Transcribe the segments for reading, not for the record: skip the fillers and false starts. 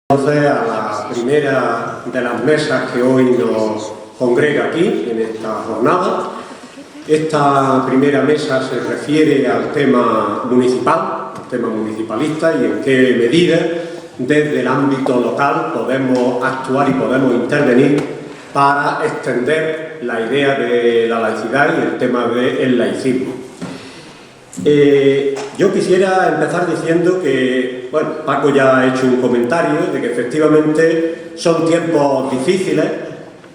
Entonces, a la primera de las mesas que hoy nos congrega aquí, en esta jornada. Esta primera mesa se refiere al tema municipal, al tema municipalista, y en qué medida desde el ámbito local podemos actuar y podemos intervenir para extender la idea de la laicidad y el tema del laicismo. Yo quisiera empezar diciendo que, bueno, Paco ya ha hecho un comentario de que efectivamente son tiempos difíciles,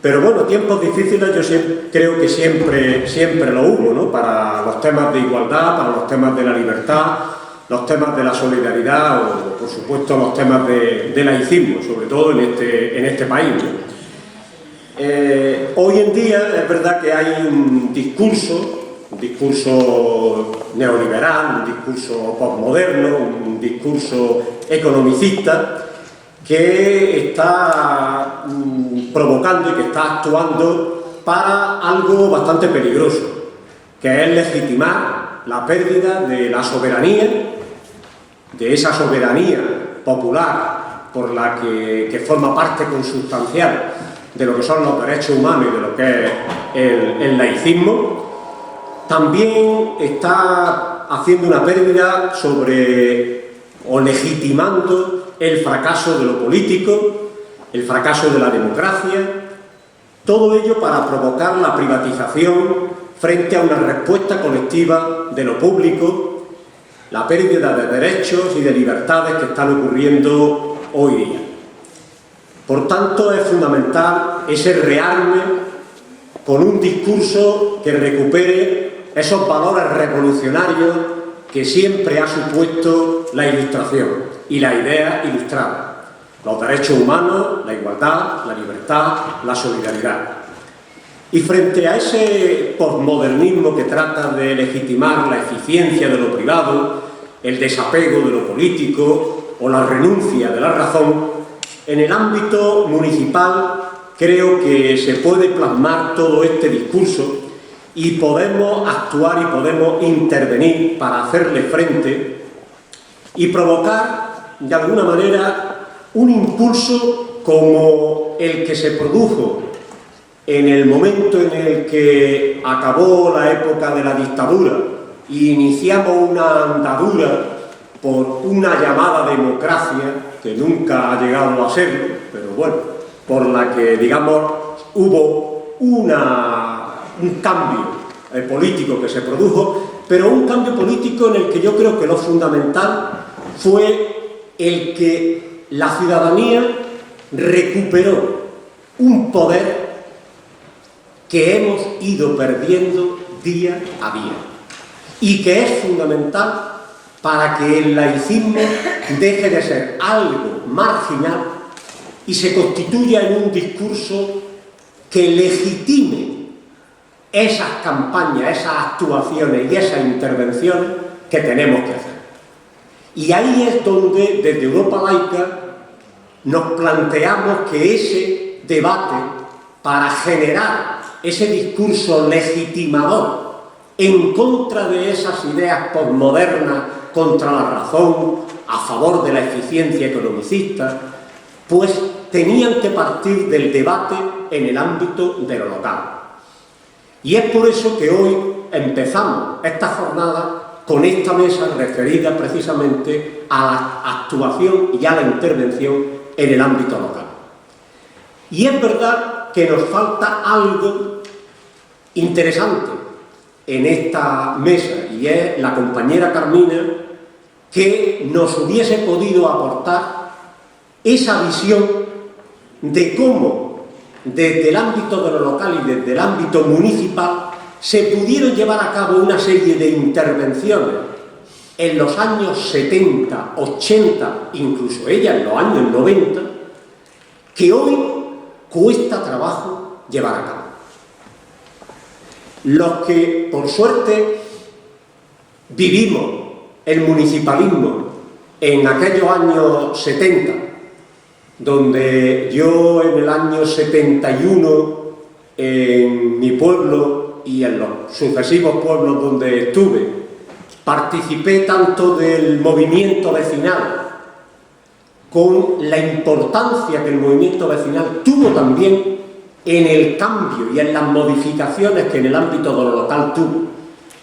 pero bueno, tiempos difíciles yo creo que siempre lo hubo, ¿no? Para los temas de igualdad, para los temas de la libertad, los temas de la solidaridad o, por supuesto, los temas de laicismo, sobre todo en este país, ¿no? Hoy en día es verdad que hay un discurso neoliberal, un discurso postmoderno, un discurso economicista que está provocando y que está actuando para algo bastante peligroso, que es legitimar la pérdida de la soberanía, de esa soberanía popular por la que forma parte consustancial de lo que son los derechos humanos y de lo que es el laicismo. También está haciendo una pérdida o legitimando el fracaso de lo político, el fracaso de la democracia, todo ello para provocar la privatización frente a una respuesta colectiva de lo público, la pérdida de derechos y de libertades que están ocurriendo hoy día. Por tanto, es fundamental ese rearme con un discurso que recupere esos valores revolucionarios que siempre ha supuesto la Ilustración y la idea ilustrada: los derechos humanos, la igualdad, la libertad, la solidaridad. Y frente a ese posmodernismo que trata de legitimar la eficiencia de lo privado, el desapego de lo político o la renuncia de la razón, en el ámbito municipal creo que se puede plasmar todo este discurso y podemos actuar y podemos intervenir para hacerle frente y provocar, de alguna manera, un impulso como el que se produjo en el momento en el que acabó la época de la dictadura y iniciamos una andadura por una llamada democracia que nunca ha llegado a serlo, pero bueno, por la que, digamos, hubo un cambio político que se produjo, pero un cambio político en el que yo creo que lo fundamental fue el que la ciudadanía recuperó un poder que hemos ido perdiendo día a día y que es fundamental para que el laicismo deje de ser algo marginal y se constituya en un discurso que legitime esas campañas, esas actuaciones y esas intervenciones que tenemos que hacer. Y ahí es donde, desde Europa Laica, nos planteamos que ese debate, para generar ese discurso legitimador en contra de esas ideas posmodernas, contra la razón, a favor de la eficiencia economicista, pues tenían que partir del debate en el ámbito de lo local. Y es por eso que hoy empezamos esta jornada con esta mesa referida precisamente a la actuación y a la intervención en el ámbito local. Y es verdad que nos falta algo interesante en esta mesa, y es la compañera Carmina, que nos hubiese podido aportar esa visión de cómo desde el ámbito de lo local y desde el ámbito municipal se pudieron llevar a cabo una serie de intervenciones en los años 70, 80, incluso ella en los años 90, que hoy cuesta trabajo llevar a cabo. Los que, por suerte, vivimos el municipalismo en aquellos años 70, donde yo en el año 71, en mi pueblo y en los sucesivos pueblos donde estuve, participé tanto del movimiento vecinal con la importancia que el movimiento vecinal tuvo también en el cambio y en las modificaciones que en el ámbito de lo local tuvo.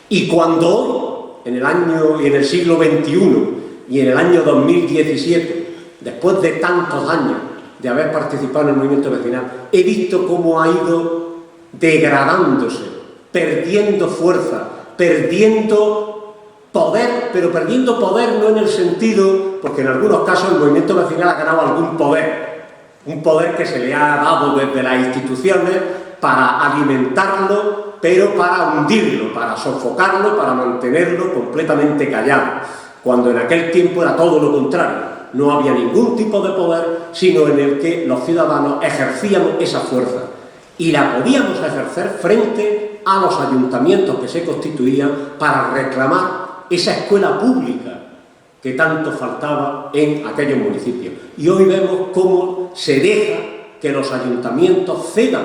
Y cuando hoy, en el siglo XXI y en el año 2017, después de tantos años de haber participado en el movimiento vecinal, he visto cómo ha ido degradándose, perdiendo fuerza, perdiendo poder, pero perdiendo poder no en el sentido, porque en algunos casos el movimiento vecinal ha ganado algún poder, un poder que se le ha dado desde las instituciones para alimentarlo, pero para hundirlo, para sofocarlo, para mantenerlo completamente callado, cuando en aquel tiempo era todo lo contrario. No había ningún tipo de poder, sino en el que los ciudadanos ejercíamos esa fuerza y la podíamos ejercer frente a los ayuntamientos que se constituían para reclamar esa escuela pública que tanto faltaba en aquellos municipios. Y hoy vemos cómo se deja que los ayuntamientos cedan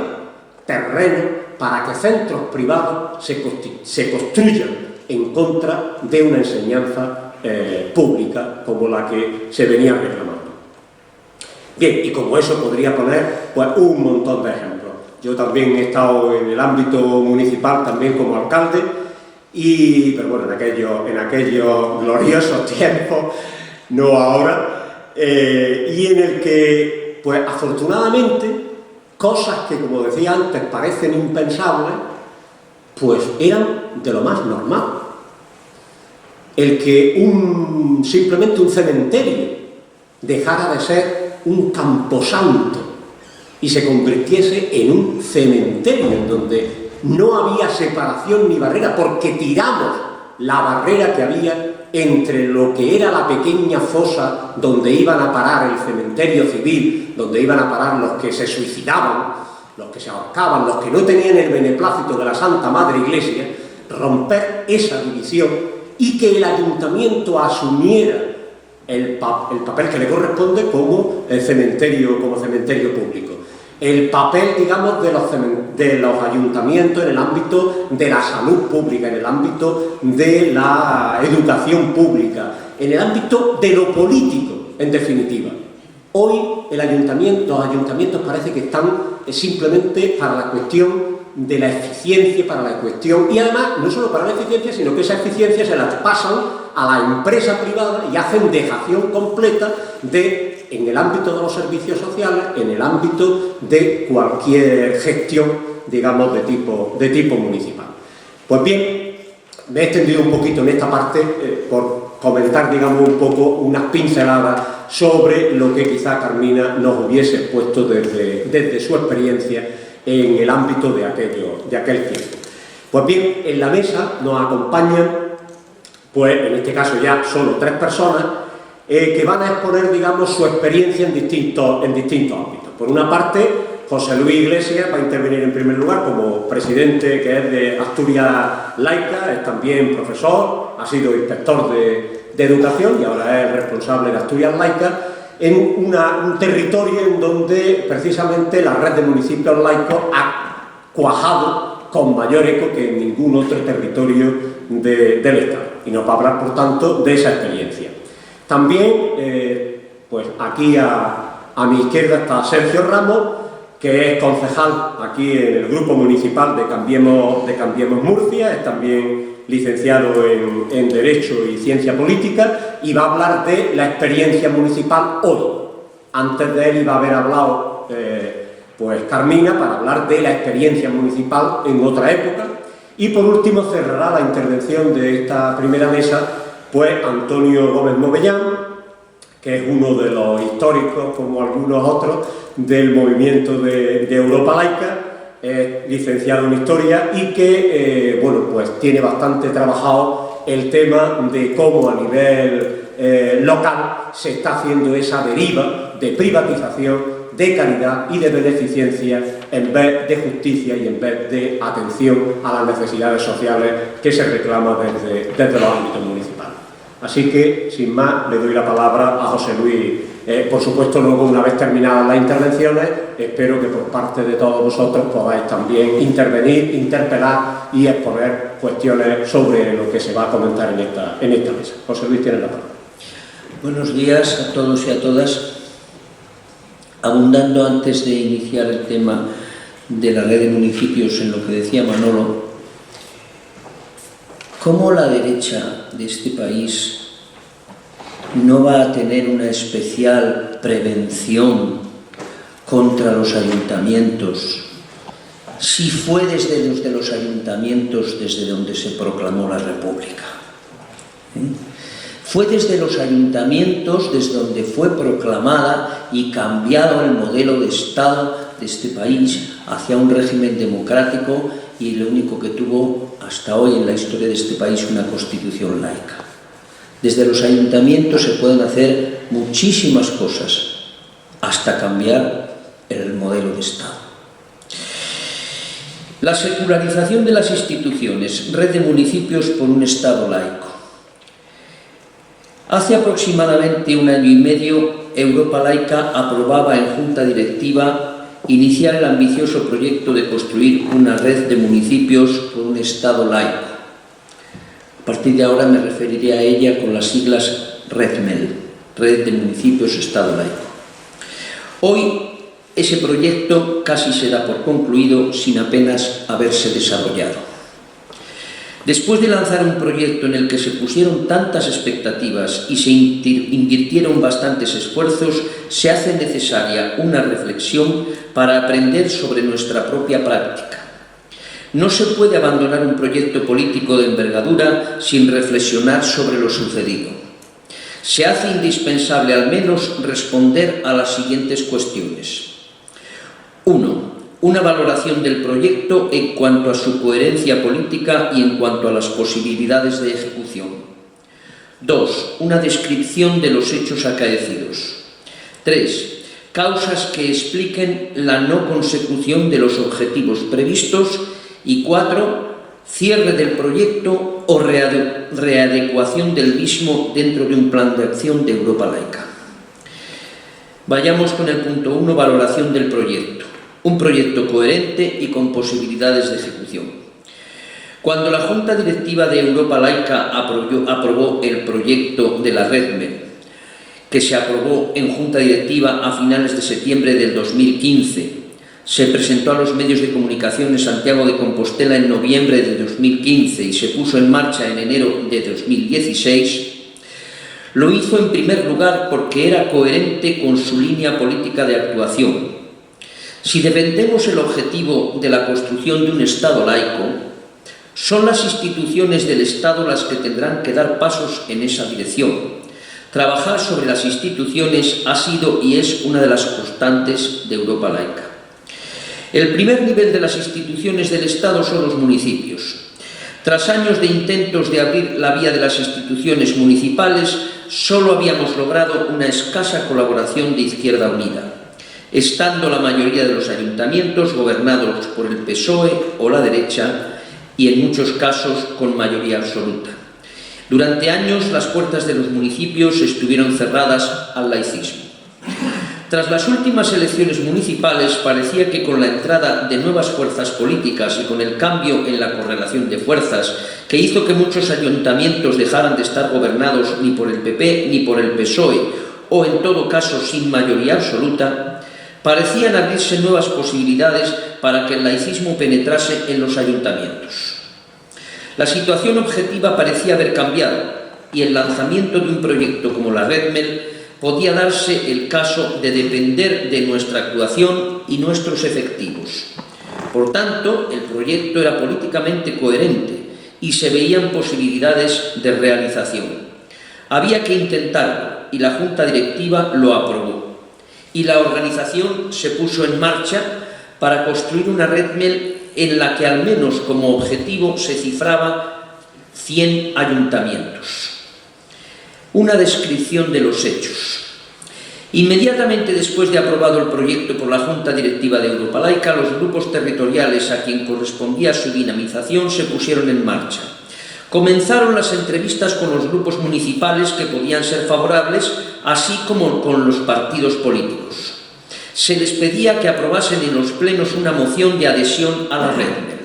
terreno para que centros privados se construyan en contra de una enseñanza pública como la que se venía reclamando. Bien, y como eso podría poner pues, un montón de ejemplos. Yo también he estado en el ámbito municipal, también como alcalde, pero bueno, en aquellos gloriosos tiempos, no ahora, y en el que, pues afortunadamente, cosas que, como decía antes, parecen impensables, pues eran de lo más normal. El que simplemente un cementerio dejara de ser un camposanto y se convirtiese en un cementerio en donde no había separación ni barrera, porque tiramos la barrera que había entre lo que era la pequeña fosa donde iban a parar el cementerio civil, donde iban a parar los que se suicidaban, los que se ahorcaban, los que no tenían el beneplácito de la Santa Madre Iglesia, romper esa división y que el ayuntamiento asumiera el papel que le corresponde como cementerio público. El papel, digamos, de los ayuntamientos en el ámbito de la salud pública, en el ámbito de la educación pública, en el ámbito de lo político, en definitiva. Hoy los ayuntamientos parece que están simplemente para la cuestión de la eficiencia, para la cuestión, y además no solo para la eficiencia, sino que esa eficiencia se la pasan a la empresa privada y hacen dejación completa en el ámbito de los servicios sociales, en el ámbito de cualquier gestión, digamos, de tipo municipal. Pues bien, me he extendido un poquito en esta parte por comentar, digamos, un poco unas pinceladas sobre lo que quizá Carmina nos hubiese expuesto desde su experiencia en el ámbito de aquel tiempo. Pues bien, en la mesa nos acompañan, pues en este caso ya solo 3 personas, que van a exponer, digamos, su experiencia en distintos ámbitos. Por una parte, José Luis Iglesias va a intervenir en primer lugar como presidente, que es de Asturias Laica, es también profesor, ha sido inspector de educación y ahora es responsable de Asturias Laica, en un territorio en donde precisamente la red de municipios laicos ha cuajado con mayor eco que en ningún otro territorio del Estado. Y nos va a hablar, por tanto, de esa experiencia. También, pues aquí a mi izquierda está Sergio Ramos, que es concejal aquí en el grupo municipal de Cambiemos Murcia, es también licenciado en Derecho y Ciencia Política y va a hablar de la experiencia municipal hoy. Antes de él iba a haber hablado pues Carmina para hablar de la experiencia municipal en otra época. Y por último cerrará la intervención de esta primera mesa pues Antonio Gómez Movellán, que es uno de los históricos, como algunos otros, del movimiento de Europa Laica, es licenciado en Historia y que, bueno, pues tiene bastante trabajado el tema de cómo a nivel local se está haciendo esa deriva de privatización, de caridad y de beneficencia en vez de justicia y en vez de atención a las necesidades sociales que se reclama desde los ámbitos municipales. Así que, sin más, le doy la palabra a José Luis. Por supuesto, luego, una vez terminadas las intervenciones, espero que por parte de todos vosotros podáis también intervenir, interpelar y exponer cuestiones sobre lo que se va a comentar en esta mesa. José Luis, tienes la palabra. Buenos días a todos y a todas. Abundando antes de iniciar el tema de la red de municipios en lo que decía Manolo, ¿cómo la derecha de este país no va a tener una especial prevención contra los ayuntamientos si fue desde los ayuntamientos desde donde se proclamó la República? Fue desde los ayuntamientos desde donde fue proclamada y cambiado el modelo de Estado de este país hacia un régimen democrático, y lo único que tuvo hasta hoy en la historia de este país una constitución laica. Desde los ayuntamientos se pueden hacer muchísimas cosas hasta cambiar el modelo de Estado. La secularización de las instituciones, red de municipios por un Estado laico. Hace aproximadamente un año y medio, Europa Laica aprobaba en junta directiva iniciar el ambicioso proyecto de construir una red de municipios por un Estado laico. A partir de ahora me referiré a ella con las siglas REDMEL, Red de Municipios Estado Laico. Hoy ese proyecto casi se da por concluido sin apenas haberse desarrollado. Después de lanzar un proyecto en el que se pusieron tantas expectativas y se invirtieron bastantes esfuerzos, se hace necesaria una reflexión para aprender sobre nuestra propia práctica. No se puede abandonar un proyecto político de envergadura sin reflexionar sobre lo sucedido. Se hace indispensable al menos responder a las siguientes cuestiones. 1. Una valoración del proyecto en cuanto a su coherencia política y en cuanto a las posibilidades de ejecución. 2. Una descripción de los hechos acaecidos. 3. Causas que expliquen la no consecución de los objetivos previstos. Y 4. Cierre del proyecto o readecuación del mismo dentro de un plan de acción de Europa Laica. Vayamos con el punto 1, valoración del proyecto. Un proyecto coherente y con posibilidades de ejecución. Cuando la Junta Directiva de Europa Laica aprobó el proyecto de la REDMEL, que se aprobó en Junta Directiva a finales de septiembre del 2015, se presentó a los medios de comunicación en Santiago de Compostela en noviembre de 2015 y se puso en marcha en enero de 2016, lo hizo en primer lugar porque era coherente con su línea política de actuación. Si defendemos el objetivo de la construcción de un Estado laico, son las instituciones del Estado las que tendrán que dar pasos en esa dirección. Trabajar sobre las instituciones ha sido y es una de las constantes de Europa Laica. El primer nivel de las instituciones del Estado son los municipios. Tras años de intentos de abrir la vía de las instituciones municipales, solo habíamos logrado una escasa colaboración de Izquierda Unida, estando la mayoría de los ayuntamientos gobernados por el PSOE o la derecha y en muchos casos con mayoría absoluta. Durante años las puertas de los municipios estuvieron cerradas al laicismo. Tras las últimas elecciones municipales parecía que con la entrada de nuevas fuerzas políticas y con el cambio en la correlación de fuerzas que hizo que muchos ayuntamientos dejaran de estar gobernados ni por el PP ni por el PSOE o en todo caso sin mayoría absoluta, parecían abrirse nuevas posibilidades para que el laicismo penetrase en los ayuntamientos. La situación objetiva parecía haber cambiado y el lanzamiento de un proyecto como la REDMEL podía darse el caso de depender de nuestra actuación y nuestros efectivos. Por tanto, el proyecto era políticamente coherente y se veían posibilidades de realización. Había que intentarlo y la Junta Directiva lo aprobó. Y la organización se puso en marcha para construir una REDMEL en la que al menos como objetivo se cifraba 100 ayuntamientos. Una descripción de los hechos. Inmediatamente después de aprobado el proyecto por la Junta Directiva de Europa Laica, los grupos territoriales a quien correspondía su dinamización se pusieron en marcha. Comenzaron las entrevistas con los grupos municipales que podían ser favorables, así como con los partidos políticos. Se les pedía que aprobasen en los plenos una moción de adhesión a la REDMEL.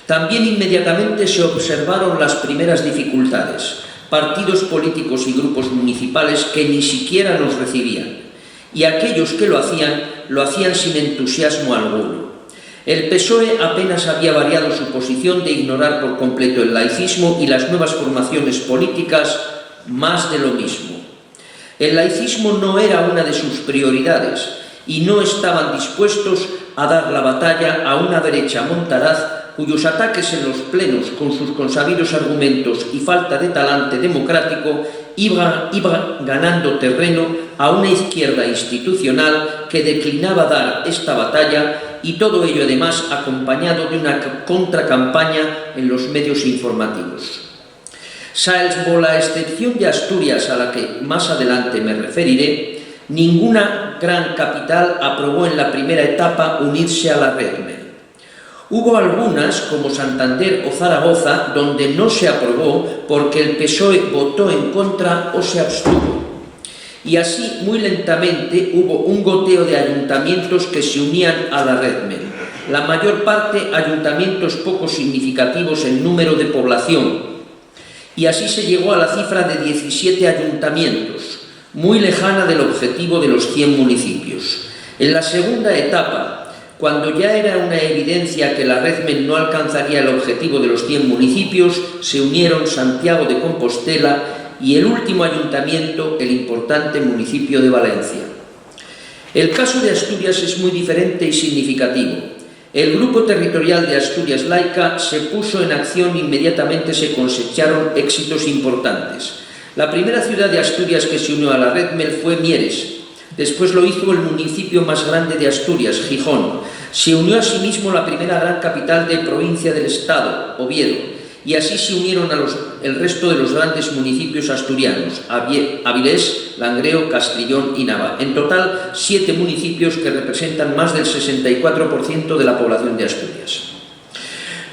También inmediatamente se observaron las primeras dificultades. Partidos políticos y grupos municipales que ni siquiera nos recibían y aquellos que lo hacían sin entusiasmo alguno. El PSOE apenas había variado su posición de ignorar por completo el laicismo y las nuevas formaciones políticas, más de lo mismo. El laicismo no era una de sus prioridades y no estaban dispuestos a dar la batalla a una derecha montaraz cuyos ataques en los plenos, con sus consabidos argumentos y falta de talante democrático, iba ganando terreno a una izquierda institucional que declinaba dar esta batalla, y todo ello además acompañado de una contracampaña en los medios informativos. Salvo la excepción de Asturias, a la que más adelante me referiré, ninguna gran capital aprobó en la primera etapa unirse a la Redmen. Hubo algunas, como Santander o Zaragoza, donde no se aprobó porque el PSOE votó en contra o se abstuvo. Y así, muy lentamente, hubo un goteo de ayuntamientos que se unían a la Redmen. La mayor parte ayuntamientos poco significativos en número de población. Y así se llegó a la cifra de 17 ayuntamientos, muy lejana del objetivo de los 100 municipios. En la segunda etapa, cuando ya era una evidencia que la Redmen no alcanzaría el objetivo de los 100 municipios, se unieron Santiago de Compostela y el último ayuntamiento, el importante municipio de Valencia. El caso de Asturias es muy diferente y significativo. El Grupo Territorial de Asturias Laica se puso en acción e inmediatamente se cosecharon éxitos importantes. La primera ciudad de Asturias que se unió a la Redmen fue Mieres. Después lo hizo el municipio más grande de Asturias, Gijón. Se unió asimismo la primera gran capital de provincia del Estado, Oviedo, y así se unieron el resto de los grandes municipios asturianos, Avilés, Langreo, Castrillón y Nava. En total, 7 municipios que representan más del 64% de la población de Asturias.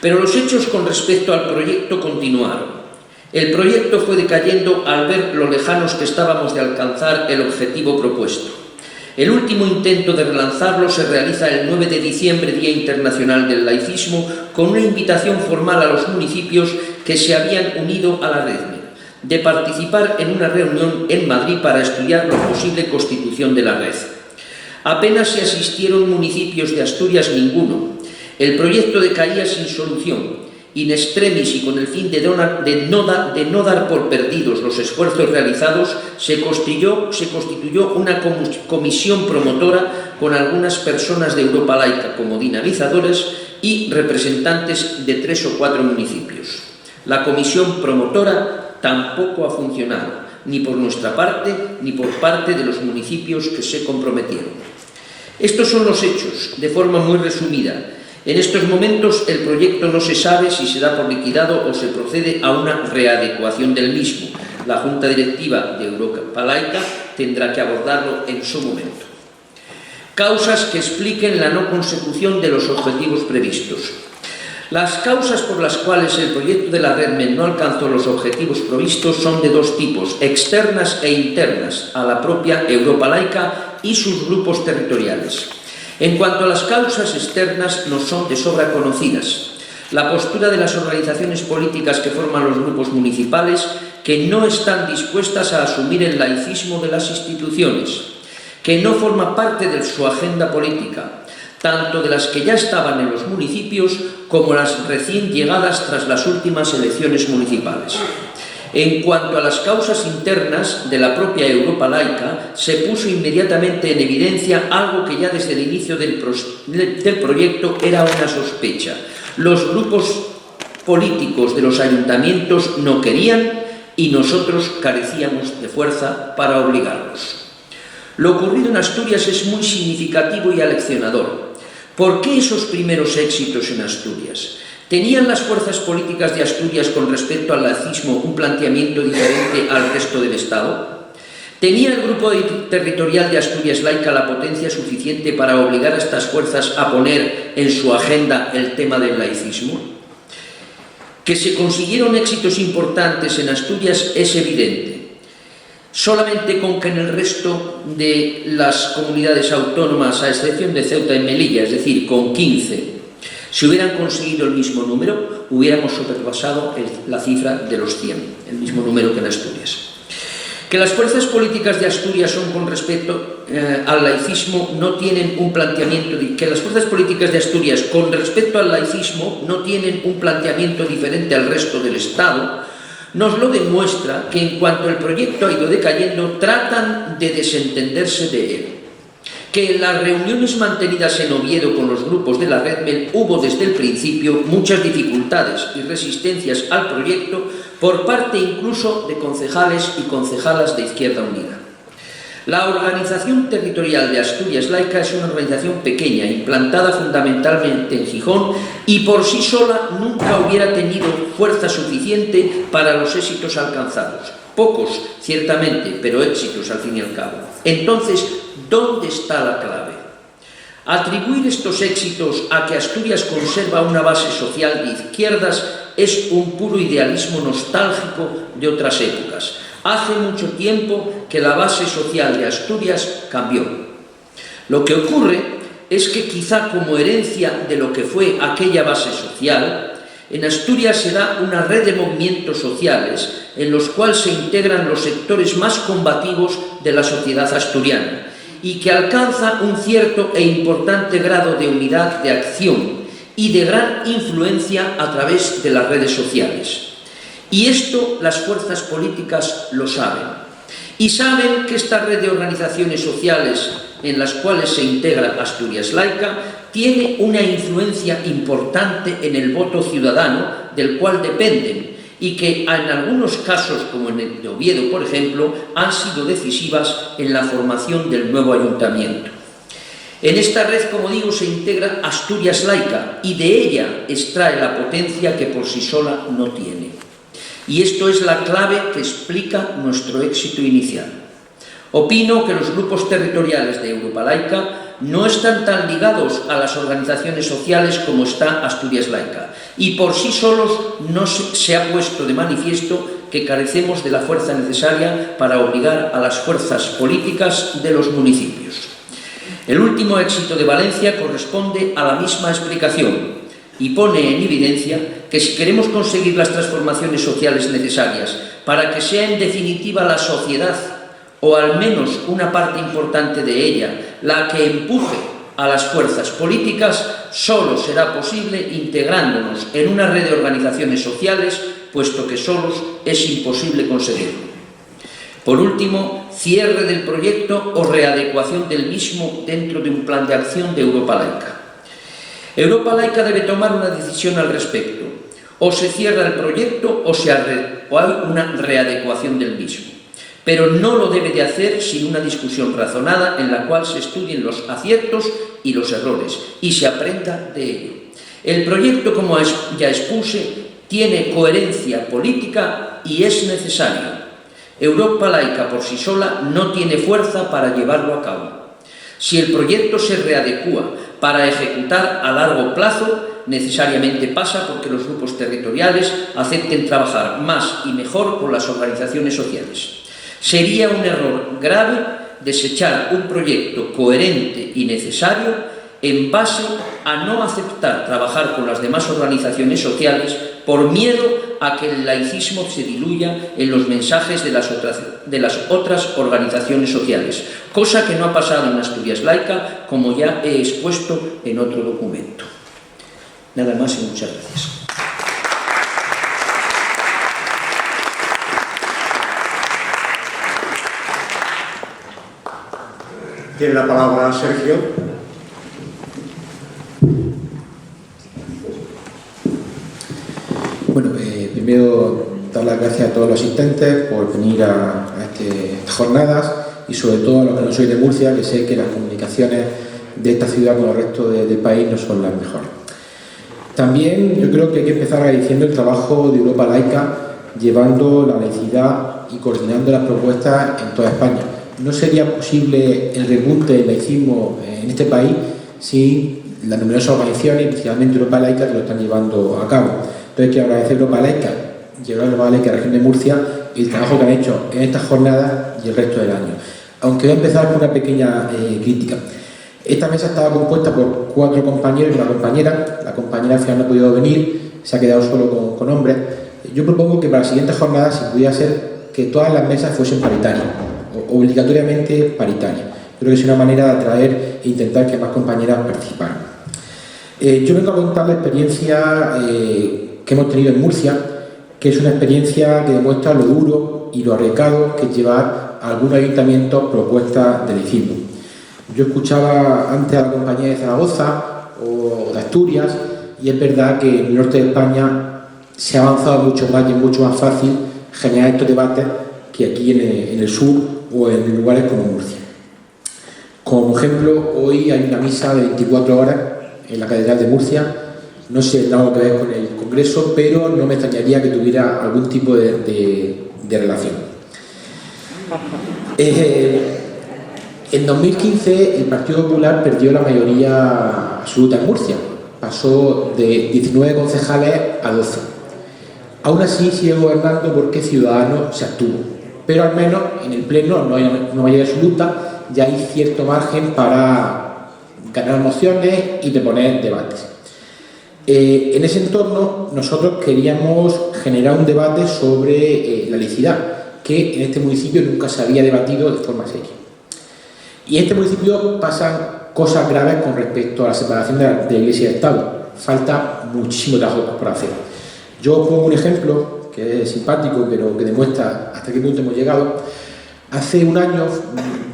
Pero los hechos con respecto al proyecto continuaron. El proyecto fue decayendo al ver lo lejanos que estábamos de alcanzar el objetivo propuesto. El último intento de relanzarlo se realiza el 9 de diciembre, Día Internacional del Laicismo, con una invitación formal a los municipios que se habían unido a la Redmen, de participar en una reunión en Madrid para estudiar la posible constitución de la red. Apenas se asistieron municipios de Asturias ninguno. El proyecto decaía sin solución. In extremis y con el fin de no dar por perdidos los esfuerzos realizados, se constituyó una comisión promotora con algunas personas de Europa Laica como dinamizadores y representantes de 3 o 4 municipios. La comisión promotora tampoco ha funcionado, ni por nuestra parte ni por parte de los municipios que se comprometieron. Estos son los hechos, de forma muy resumida. En estos momentos el proyecto no se sabe si se da por liquidado o se procede a una readecuación del mismo. La Junta Directiva de Europa Laica tendrá que abordarlo en su momento. Causas que expliquen la no consecución de los objetivos previstos. Las causas por las cuales el proyecto de la Redmen no alcanzó los objetivos previstos son de 2 tipos, externas e internas a la propia Europa Laica y sus grupos territoriales. En cuanto a las causas externas, nos son de sobra conocidas. La postura de las organizaciones políticas que forman los grupos municipales, que no están dispuestas a asumir el laicismo de las instituciones, que no forma parte de su agenda política, tanto de las que ya estaban en los municipios como las recién llegadas tras las últimas elecciones municipales. En cuanto a las causas internas de la propia Europa Laica, se puso inmediatamente en evidencia algo que ya desde el inicio del proyecto era una sospecha. Los grupos políticos de los ayuntamientos no querían y nosotros carecíamos de fuerza para obligarlos. Lo ocurrido en Asturias es muy significativo y aleccionador. ¿Por qué esos primeros éxitos en Asturias? ¿Tenían las fuerzas políticas de Asturias con respecto al laicismo un planteamiento diferente al resto del Estado? ¿Tenía el Grupo Territorial de Asturias Laica la potencia suficiente para obligar a estas fuerzas a poner en su agenda el tema del laicismo? Que se consiguieron éxitos importantes en Asturias es evidente. Solamente con que en el resto de las comunidades autónomas, a excepción de Ceuta y Melilla, es decir, con 15, si hubieran conseguido el mismo número, hubiéramos sobrepasado la cifra de los 100, el mismo número que en Asturias. Que las fuerzas políticas de Asturias son con respecto al laicismo no tienen un planteamiento que las fuerzas políticas de Asturias con respecto al laicismo no tienen un planteamiento diferente al resto del Estado, nos lo demuestra que en cuanto el proyecto ha ido decayendo, tratan de desentenderse de él. Que en las reuniones mantenidas en Oviedo con los grupos de la Redmel hubo desde el principio muchas dificultades y resistencias al proyecto por parte incluso de concejales y concejalas de Izquierda Unida. La Organización Territorial de Asturias Laica es una organización pequeña, implantada fundamentalmente en Gijón y por sí sola nunca hubiera tenido fuerza suficiente para los éxitos alcanzados. Pocos, ciertamente, pero éxitos al fin y al cabo. Entonces, ¿dónde está la clave? Atribuir estos éxitos a que Asturias conserva una base social de izquierdas es un puro idealismo nostálgico de otras épocas. Hace mucho tiempo que la base social de Asturias cambió. Lo que ocurre es que quizá como herencia de lo que fue aquella base social, en Asturias se da una red de movimientos sociales en los cuales se integran los sectores más combativos de la sociedad asturiana y que alcanza un cierto e importante grado de unidad de acción y de gran influencia a través de las redes sociales. Y esto las fuerzas políticas lo saben. Y saben que esta red de organizaciones sociales en las cuales se integra Asturias Laica tiene una influencia importante en el voto ciudadano del cual dependen y que en algunos casos, como en el de Oviedo, por ejemplo, han sido decisivas en la formación del nuevo ayuntamiento. En esta red, como digo, se integra Asturias Laica y de ella extrae la potencia que por sí sola no tiene. Y esto es la clave que explica nuestro éxito inicial. Opino que los grupos territoriales de Europa Laica no están tan ligados a las organizaciones sociales como está Asturias Laica y por sí solos no se ha puesto de manifiesto que carecemos de la fuerza necesaria para obligar a las fuerzas políticas de los municipios. El último éxito de Valencia corresponde a la misma explicación y pone en evidencia que si queremos conseguir las transformaciones sociales necesarias para que sea en definitiva la sociedad, o al menos una parte importante de ella, la que empuje a las fuerzas políticas, solo será posible integrándonos en una red de organizaciones sociales, puesto que solos es imposible conseguirlo. Por último, cierre del proyecto o readecuación del mismo dentro de un plan de acción de Europa Laica. Europa Laica debe tomar una decisión al respecto. O se cierra el proyecto o hay una readecuación del mismo. Pero no lo debe de hacer sin una discusión razonada en la cual se estudien los aciertos y los errores y se aprenda de ello. El proyecto, como ya expuse, tiene coherencia política y es necesario. Europa Laica por sí sola no tiene fuerza para llevarlo a cabo. Si el proyecto se readecúa para ejecutar a largo plazo, necesariamente pasa porque los grupos territoriales acepten trabajar más y mejor con las organizaciones sociales. Sería un error grave desechar un proyecto coherente y necesario en base a no aceptar trabajar con las demás organizaciones sociales por miedo a que el laicismo se diluya en los mensajes de las otras organizaciones sociales, cosa que no ha pasado en Asturias Laica, como ya he expuesto en otro documento. Nada más y muchas gracias. Tiene la palabra Sergio. Bueno, primero dar las gracias a todos los asistentes por venir a estas jornadas y sobre todo a los que no sois de Murcia, que sé que las comunicaciones de esta ciudad con el resto del país no son las mejores. También yo creo que hay que empezar agradeciendo el trabajo de Europa Laica, llevando la laicidad y coordinando las propuestas en toda España. No sería posible el repunte del laicismo en este país sin las numerosas organizaciones, principalmente Europa Laica, que lo están llevando a cabo. Entonces quiero agradecer a Europa Laica y a Europa Laica, la región de Murcia, el trabajo que han hecho en estas jornadas y el resto del año. Aunque voy a empezar con una pequeña crítica. Esta mesa estaba compuesta por 4 compañeros y una compañera. La compañera al final no ha podido venir, se ha quedado solo con hombres. Yo propongo que para las siguientes jornadas, si pudiera ser, que todas las mesas fuesen paritarias, obligatoriamente paritarias. Creo que es una manera de atraer e intentar que más compañeras participaran. Yo vengo a contar la experiencia que hemos tenido en Murcia, que es una experiencia que demuestra lo duro y lo arriesgado que es llevar a algunos ayuntamientos propuestas de laicismo. Yo escuchaba antes a la compañía de Zaragoza o de Asturias, y es verdad que en el norte de España se ha avanzado mucho más y es mucho más fácil generar estos debates que aquí en el sur o en lugares como Murcia. Como ejemplo, hoy hay una misa de 24 horas en la Catedral de Murcia. No sé nada que ver con el Congreso, pero no me extrañaría que tuviera algún tipo de relación. En 2015 el Partido Popular perdió la mayoría absoluta en Murcia. Pasó de 19 concejales a 12. Aún así sigue gobernando porque Ciudadanos se abstuvo. Pero al menos en el Pleno no hay una mayoría absoluta, ya hay cierto margen para ganar mociones y proponer debates. En ese entorno nosotros queríamos generar un debate sobre la laicidad, que en este municipio nunca se había debatido de forma seria. Y en este municipio pasan cosas graves con respecto a la separación de Iglesia y Estado. Falta muchísimo trabajo por hacer. Yo os pongo un ejemplo que es simpático, pero que demuestra hasta qué punto hemos llegado. Hace un año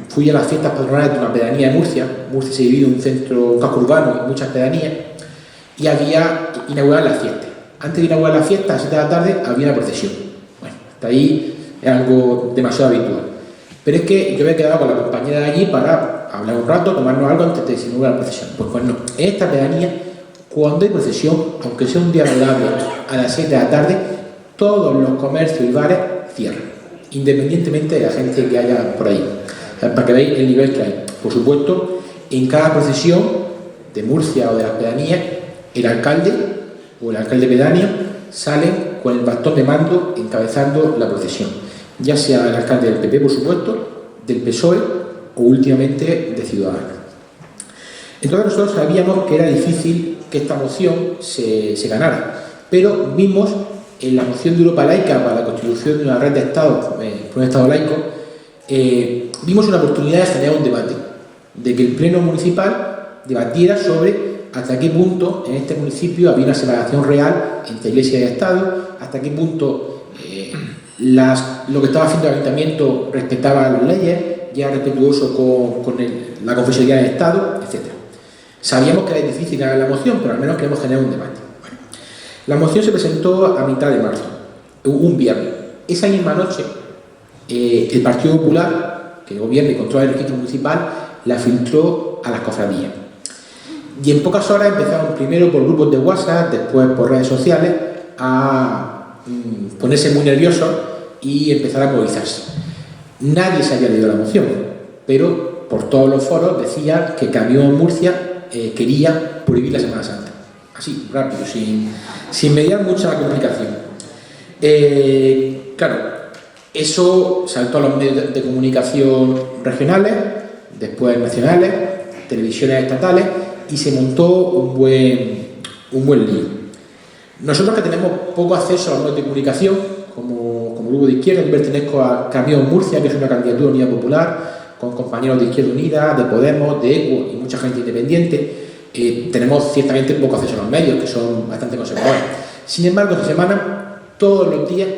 fui a las fiestas patronales de una pedanía de Murcia. Murcia se divide en un centro, un casco urbano y muchas pedanías, y había inaugurado las fiestas. Antes de inaugurar las fiestas, a las 7 de la tarde, había una procesión. Bueno, hasta ahí es algo demasiado habitual. Pero es que yo me he quedado con la compañera de allí para hablar un rato, tomarnos algo antes de inaugurar la procesión. Pues no, en esta pedanía, cuando hay procesión, aunque sea un día agradable, a las 7 de la tarde, todos los comercios y bares cierran, independientemente de la gente que haya por ahí. Para que veáis el nivel que hay. Por supuesto, en cada procesión de Murcia o de las pedanías, el alcalde o el alcalde pedáneo salen con el bastón de mando encabezando la procesión, ya sea el alcalde del PP, por supuesto, del PSOE o últimamente de Ciudadanos. Entonces nosotros sabíamos que era difícil que esta moción se ganara, pero vimos en la moción de Europa Laica para la constitución de una red de Estados, por un Estado laico, vimos una oportunidad de generar un debate, de que el Pleno Municipal debatiera sobre hasta qué punto en este municipio había una separación real entre Iglesia y Estado, hasta qué punto lo que estaba haciendo el Ayuntamiento respetaba las leyes, ya respetuoso con la confesionalidad del Estado, etc. Sabíamos que era difícil ganar la moción, pero al menos queremos generar un debate. Bueno, la moción se presentó a mitad de marzo, un viernes. Esa misma noche, el Partido Popular, que gobierna y controla el registro municipal, la filtró a las cofradías. Y en pocas horas empezaron primero por grupos de WhatsApp, después por redes sociales, a ponerse muy nerviosos y empezar a movilizarse. Nadie se había leído la moción, pero por todos los foros decía que Cambiemos Murcia quería prohibir la Semana Santa. Así, rápido, sin mediar mucha complicación. Claro, eso saltó a los medios de comunicación regionales, después nacionales, televisiones estatales, y se montó un buen lío. Nosotros que tenemos poco acceso a los medios de comunicación, como grupo de izquierda, yo pertenezco a Cambiemos Murcia, que es una candidatura unida popular, con compañeros de Izquierda Unida, de Podemos, de ECO y mucha gente independiente, tenemos ciertamente poco acceso a los medios, que son bastante conservadores. Sin embargo, esta semana, todos los días,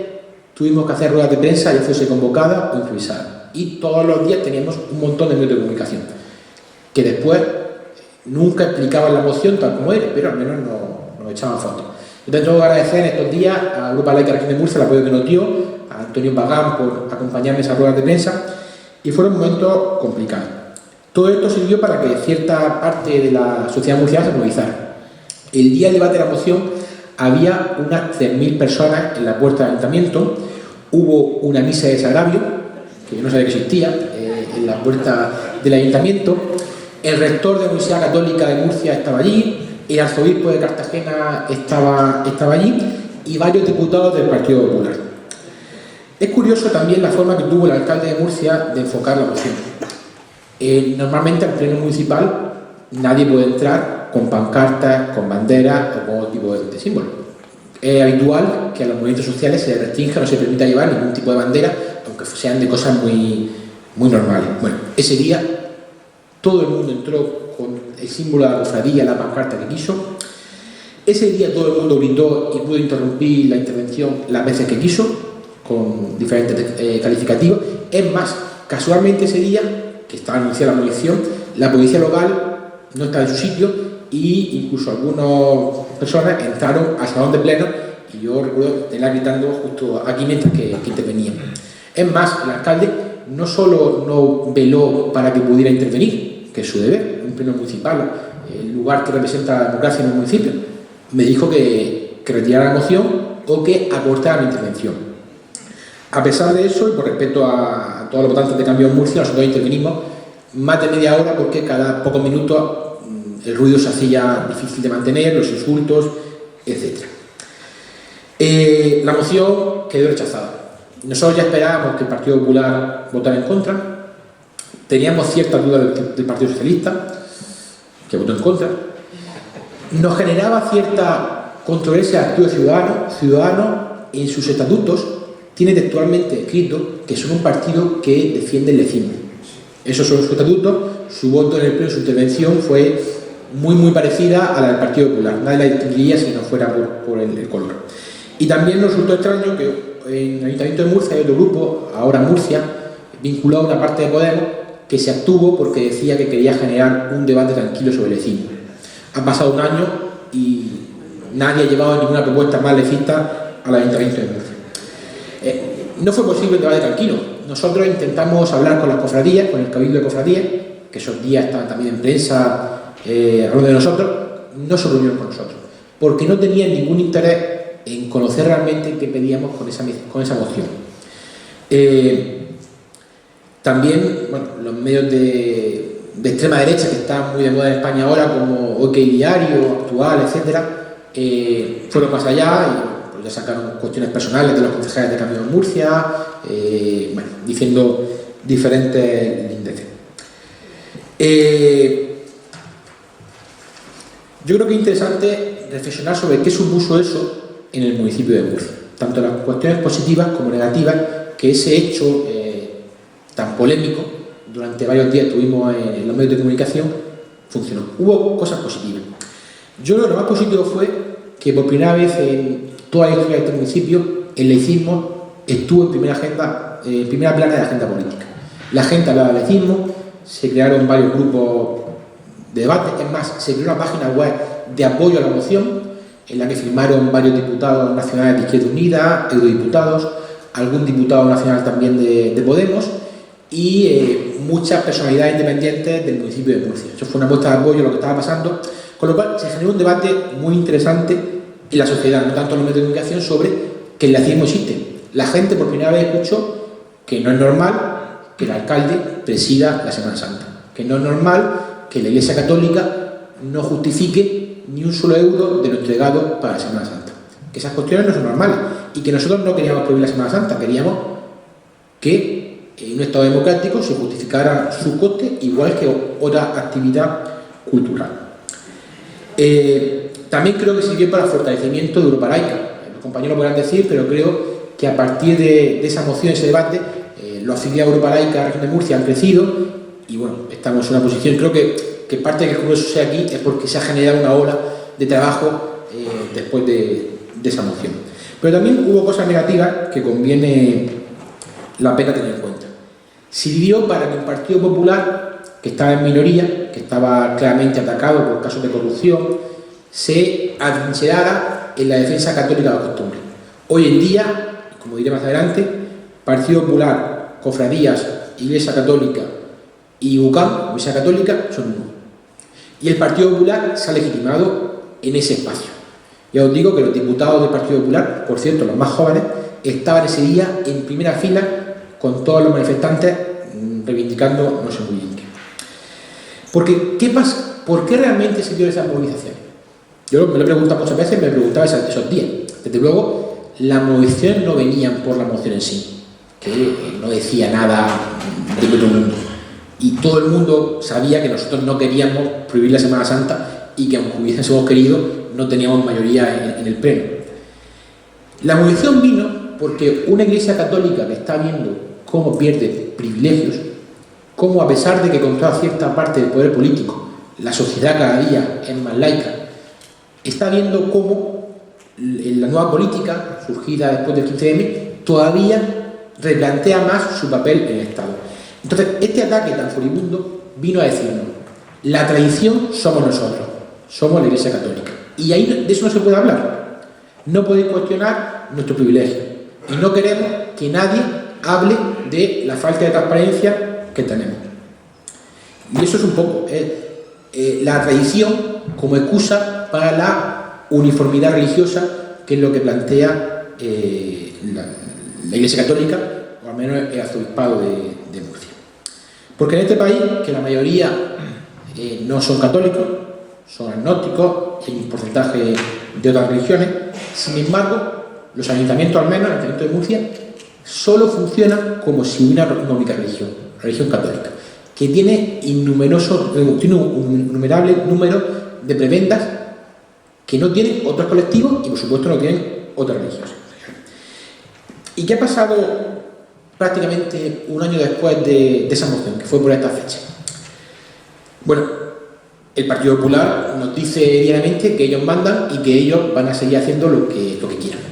tuvimos que hacer ruedas de prensa, ya fuese convocada o improvisada. Y todos los días teníamos un montón de medios de comunicación, que después nunca explicaban la moción tal como era, pero al menos nos echaban fotos. Yo te tengo que agradecer en estos días a Europa Laica Región de Murcia el apoyo que nos dio, a Antonio Pagán por acompañarme en esas ruedas de prensa, y fueron momentos complicados. Todo esto sirvió para que cierta parte de la sociedad murciana se movilizara. El día del debate de la moción había unas 100.000 personas en la puerta del ayuntamiento, hubo una misa de desagravio, que yo no sabía que existía, en la puerta del ayuntamiento. El rector de la Universidad Católica de Murcia estaba allí, el arzobispo de Cartagena estaba allí y varios diputados del Partido Popular. Es curioso también la forma que tuvo el alcalde de Murcia de enfocar la moción. Normalmente al pleno municipal nadie puede entrar con pancartas, con banderas o con otro tipo de símbolos. Es habitual que a los movimientos sociales se les restrinja, no se permita llevar ningún tipo de bandera aunque sean de cosas muy, muy normales. Bueno, ese día todo el mundo entró con el símbolo de la cofradía, la pancarta que quiso. Ese día todo el mundo brindó y pudo interrumpir la intervención las veces que quiso, con diferentes calificativos. Es más, casualmente ese día, que estaba anunciada la movilización, la policía local no estaba en su sitio y incluso algunas personas entraron al salón de pleno y yo recuerdo tenerla gritando justo aquí mientras que intervenían. Es más, el alcalde no solo no veló para que pudiera intervenir, que es su deber, un pleno municipal, el lugar que representa la democracia en el municipio, me dijo que retirara la moción o que acortara la intervención. A pesar de eso, y por respeto a todos los votantes de Cambios en Murcia, nosotros intervenimos más de media hora porque cada pocos minutos el ruido se hacía difícil de mantener, los insultos, etc. La moción quedó rechazada. Nosotros ya esperábamos que el Partido Popular votara en contra. Teníamos ciertas dudas del Partido Socialista, que votó en contra. Nos generaba cierta controversia el Partido Ciudadano en sus estatutos tiene textualmente escrito que son un partido que defiende el laicismo. Esos son sus estatutos, su voto en el pleno, su intervención fue muy parecida a la del Partido Popular. Nadie la distinguiría si no fuera por el color. Y también nos resultó extraño que en el Ayuntamiento de Murcia hay otro grupo, ahora Murcia, vinculado a una parte de Podemos, que se abstuvo porque decía que quería generar un debate tranquilo sobre el laicismo. Ha pasado un año y nadie ha llevado ninguna propuesta más laicista al Ayuntamiento de Murcia. No fue posible el debate tranquilo. Nosotros intentamos hablar con las cofradías, con el Cabildo de Cofradías, que esos días estaban también en prensa hablando de nosotros, no se reunieron con nosotros, porque no tenían ningún interés en conocer realmente qué pedíamos con esa moción. También, bueno, los medios de extrema derecha, que están muy de moda en España ahora, como OK Diario, Actual, etcétera, fueron más allá y ya sacaron cuestiones personales de los concejales de Cambios en Murcia, bueno, diciendo diferentes lindeces. Yo creo que es interesante reflexionar sobre qué supuso eso en el municipio de Murcia, tanto las cuestiones positivas como negativas, que ese hecho tan polémico durante varios días tuvimos en los medios de comunicación funcionó. Hubo cosas positivas. Yo creo que lo más positivo fue que por primera vez en toda la historia de este municipio el laicismo estuvo en primera plana de la agenda política. La gente hablaba del laicismo, se crearon varios grupos de debate, es más, se creó una página web de apoyo a la moción en la que firmaron varios diputados nacionales de Izquierda Unida, eurodiputados, algún diputado nacional también de Podemos y muchas personalidades independientes del municipio de Murcia. Eso fue una muestra de apoyo a lo que estaba pasando, con lo cual se generó un debate muy interesante en la sociedad, no tanto en los medios de comunicación, sobre que el laicismo existe. La gente por primera vez escuchó que no es normal que el alcalde presida la Semana Santa, que no es normal que la Iglesia Católica no justifique ni un solo euro de lo entregado para la Semana Santa, que esas cuestiones no son normales y que nosotros no queríamos prohibir la Semana Santa, queríamos que en un Estado democrático se justificara su coste igual que otra actividad cultural. También creo que sirvió para el fortalecimiento de Europa Laica. Los compañeros podrán decir, pero creo que a partir de esa moción, ese debate, los afiliados a Europa Laica de la región de Murcia han crecido y bueno, estamos en una posición, creo que parte de que el Congreso sea aquí es porque se ha generado una ola de trabajo después de esa moción. Pero también hubo cosas negativas que conviene la pena tener en cuenta. Sirvió para que el Partido Popular, que estaba en minoría, que estaba claramente atacado por casos de corrupción, se atrincherara en la defensa católica de la costumbre. Hoy en día, como diré más adelante, Partido Popular, cofradías, Iglesia Católica y UCAM, Iglesia Católica, son uno. Y el Partido Popular se ha legitimado en ese espacio. Ya os digo que los diputados del Partido Popular, por cierto, los más jóvenes, estaban ese día en primera fila con todos los manifestantes reivindicando no sé muy bien qué. Porque, ¿qué pasa? ¿Por qué realmente se dio esas movilizaciones? Yo me lo he preguntado muchas veces, me preguntaba esos días. Desde luego, las movilizaciones no venían por la moción en sí, que no decía nada de otro mundo. Y todo el mundo sabía que nosotros no queríamos prohibir la Semana Santa y que aunque hubiésemos querido, no teníamos mayoría en el pleno. La movilización vino porque una Iglesia Católica que está viendo cómo pierde privilegios, cómo a pesar de que controla cierta parte del poder político, la sociedad cada día es más laica, está viendo cómo la nueva política, surgida después del 15M, todavía replantea más su papel en el Estado. Entonces, este ataque tan furibundo vino a decirnos: la tradición somos nosotros, somos la Iglesia Católica. Y ahí de eso no se puede hablar. No podéis cuestionar nuestro privilegio. Y no queremos que nadie hable de la falta de transparencia que tenemos. Y eso es un poco la tradición como excusa para la uniformidad religiosa, que es lo que plantea la Iglesia Católica, o al menos el arzobispado de Murcia. Porque en este país, que la mayoría no son católicos, son agnósticos, hay un porcentaje de otras religiones, sin embargo, los ayuntamientos, al menos el Ayuntamiento de Murcia, solo funcionan como si hubiera una única religión, la religión católica, que tiene un innumerable número de prebendas que no tienen otros colectivos y, por supuesto, no tienen otras religiones. ¿Y qué ha pasado prácticamente un año después de esa moción, que fue por esta fecha? Bueno, el Partido Popular nos dice diariamente que ellos mandan y que ellos van a seguir haciendo lo que quieran.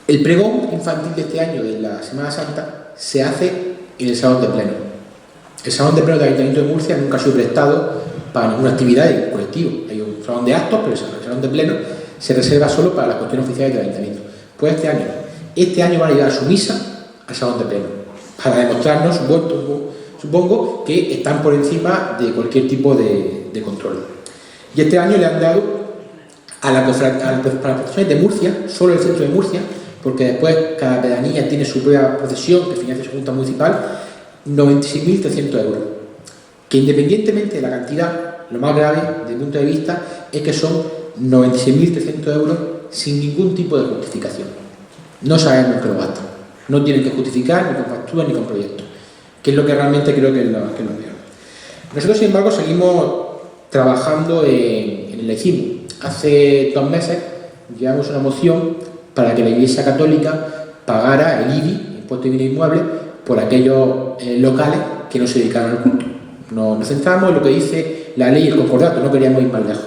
El pregón infantil de este año, de la Semana Santa, se hace en el Salón de Pleno. El Salón de Pleno del Ayuntamiento de Murcia nunca ha sido prestado para ninguna actividad de colectivo. Hay un salón de actos, pero el Salón de Pleno se reserva solo para las cuestiones oficiales del Ayuntamiento. Pues este año van a llevar su misa al Salón de Pleno, para demostrarnos, supongo, que están por encima de cualquier tipo de control. Y este año le han dado para las procesiones de Murcia, solo el centro de Murcia, porque después cada pedanía tiene su propia procesión que financia su Junta Municipal, 96.300 euros. Que independientemente de la cantidad, lo más grave desde mi punto de vista es que son 96.300 euros sin ningún tipo de justificación. No sabemos que lo gastan. No tienen que justificar ni con facturas ni con proyectos, que es lo que realmente creo que es lo peor. Nosotros, sin embargo, seguimos trabajando en el ECIMU. Hace 2 meses llevamos una moción para que la Iglesia Católica pagara el IBI, Impuesto de Bienes Inmuebles, por aquellos locales que no se dedicaron al culto. Nos centramos en lo que dice la ley y el concordato, no queríamos ir más lejos.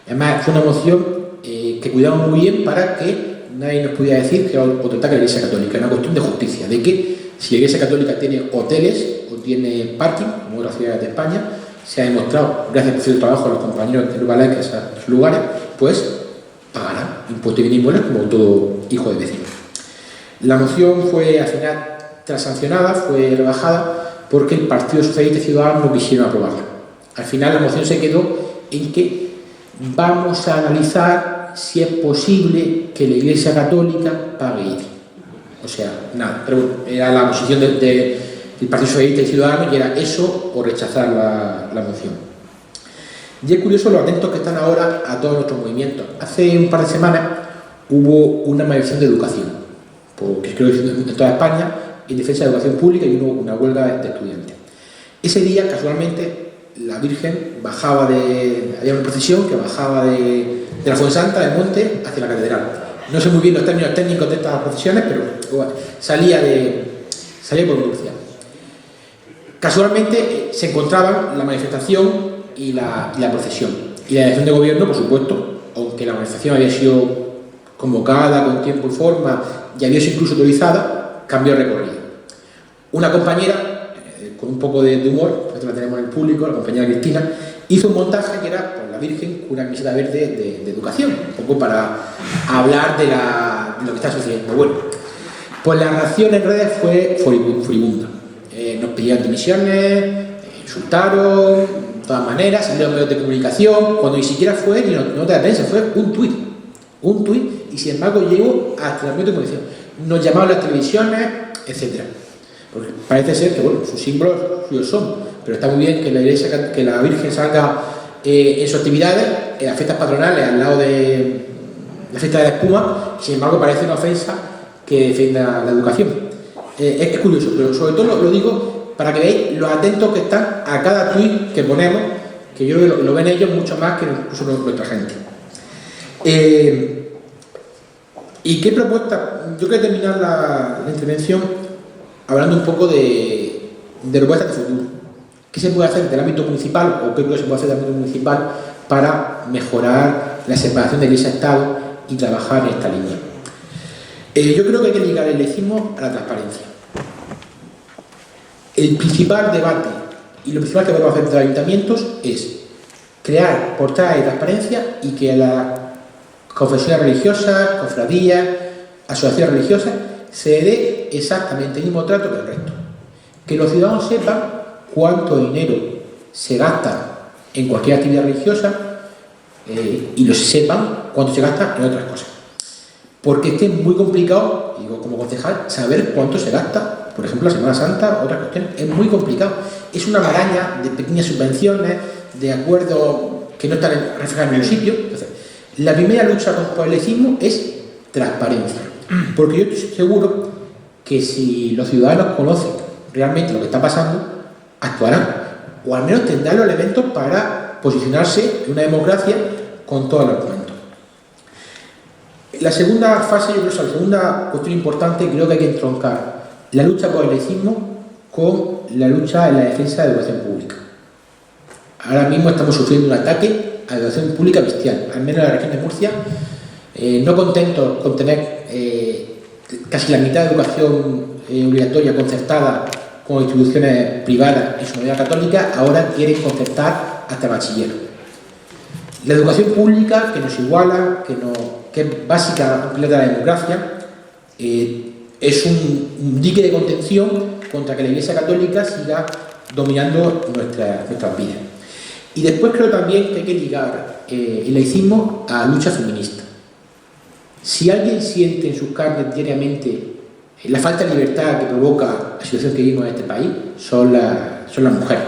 Además, fue una moción que cuidamos muy bien para que nadie nos pudiera decir que otro ataque a la Iglesia Católica. Es una cuestión de justicia, de que si la Iglesia Católica tiene hoteles o tiene parking, como otras ciudades de España, se ha demostrado, gracias por el trabajo de los compañeros de Urbalac, que esos lugares, pues pagarán impuestos y bienes inmuebles como todo hijo de vecino. La moción fue al final sancionada, fue rebajada, porque el Partido Socialista y Ciudadanos no quisieron aprobarla. Al final la moción se quedó en que vamos a analizar si es posible que la Iglesia Católica pague IBI. O sea, nada, pero bueno, era la posición del Partido Socialista y Ciudadanos, y era eso o rechazar la moción. Y es curioso lo atentos que están ahora a todos nuestros movimientos. Hace un par de semanas hubo una manifestación de educación, porque creo que en toda España, en defensa de la educación pública, y hubo una huelga de estudiantes. Ese día, casualmente, la Virgen había una procesión que bajaba de la Fuensanta, del monte, hacia la catedral. No sé muy bien los términos técnicos de estas procesiones, pero bueno, salía por Murcia. Casualmente se encontraban la manifestación y la procesión. Y la delegación de gobierno, por supuesto, aunque la manifestación había sido convocada con tiempo y forma y había sido incluso autorizada, cambió el recorrido. Una compañera, con un poco de humor, nosotros la tenemos en el público, la compañera Cristina, hizo un montaje que era por la Virgen con una camiseta verde de educación, un poco para hablar de lo que está sucediendo. Bueno, pues la reacción en redes fue furibunda. Nos pedían dimisiones, insultaron, de todas maneras, salieron medios de comunicación, cuando ni siquiera fue ni nota de prensa, fue un tuit, y sin embargo llegó hasta los medios de comunicación. Nos llamaban las televisiones, etc. Porque parece ser que, bueno, sus símbolos suyos son, pero está muy bien que la Iglesia, que la Virgen salga en sus actividades, en las fiestas patronales, al lado de la fiesta de la espuma, sin embargo parece una ofensa que defienda la educación. Es curioso, pero sobre todo lo digo para que veáis lo atentos que están a cada tuit que ponemos, que yo creo que lo ven ellos mucho más que incluso nuestra gente. ¿Y qué propuesta? Yo quiero terminar la intervención hablando un poco de propuestas de futuro. ¿Qué se puede hacer del ámbito municipal o qué creo que se puede hacer del ámbito municipal para mejorar la separación de Iglesia-Estado y trabajar en esta línea? Yo creo que hay que ligar el laicismo a la transparencia. El principal debate y lo principal que podemos hacer entre ayuntamientos es crear portales de transparencia y que las confesiones religiosas, cofradías, asociaciones religiosas se dé exactamente el mismo trato que el resto. Que los ciudadanos sepan cuánto dinero se gasta en cualquier actividad religiosa y los sepan cuánto se gasta en otras cosas. Porque es que es muy complicado, digo, como concejal, saber cuánto se gasta. Por ejemplo, la Semana Santa, otra cuestión, es muy complicado. Es una maraña de pequeñas subvenciones, de acuerdos que no están reflejados en ningún sitio. Entonces, la primera lucha contra el laicismo es transparencia. Porque yo estoy seguro que si los ciudadanos conocen realmente lo que está pasando, actuarán. O al menos tendrán los elementos para posicionarse en una democracia con todos los argumentos. La segunda fase, la segunda cuestión importante, creo que hay que entroncar la lucha por el laicismo con la lucha en la defensa de la educación pública. Ahora mismo estamos sufriendo un ataque a la educación pública bestial, al menos en la región de Murcia, no contentos con tener casi la mitad de educación obligatoria concertada con instituciones privadas y su mayoría católica, ahora quieren concertar hasta bachiller. La educación pública, que nos iguala, que es básica, completa de la democracia, es un dique de contención contra que la Iglesia Católica siga dominando nuestras vidas. Y después creo también que hay que ligar el laicismo a la lucha feminista. Si alguien siente en sus carnes diariamente la falta de libertad que provoca la situación que vivimos en este país, son las mujeres.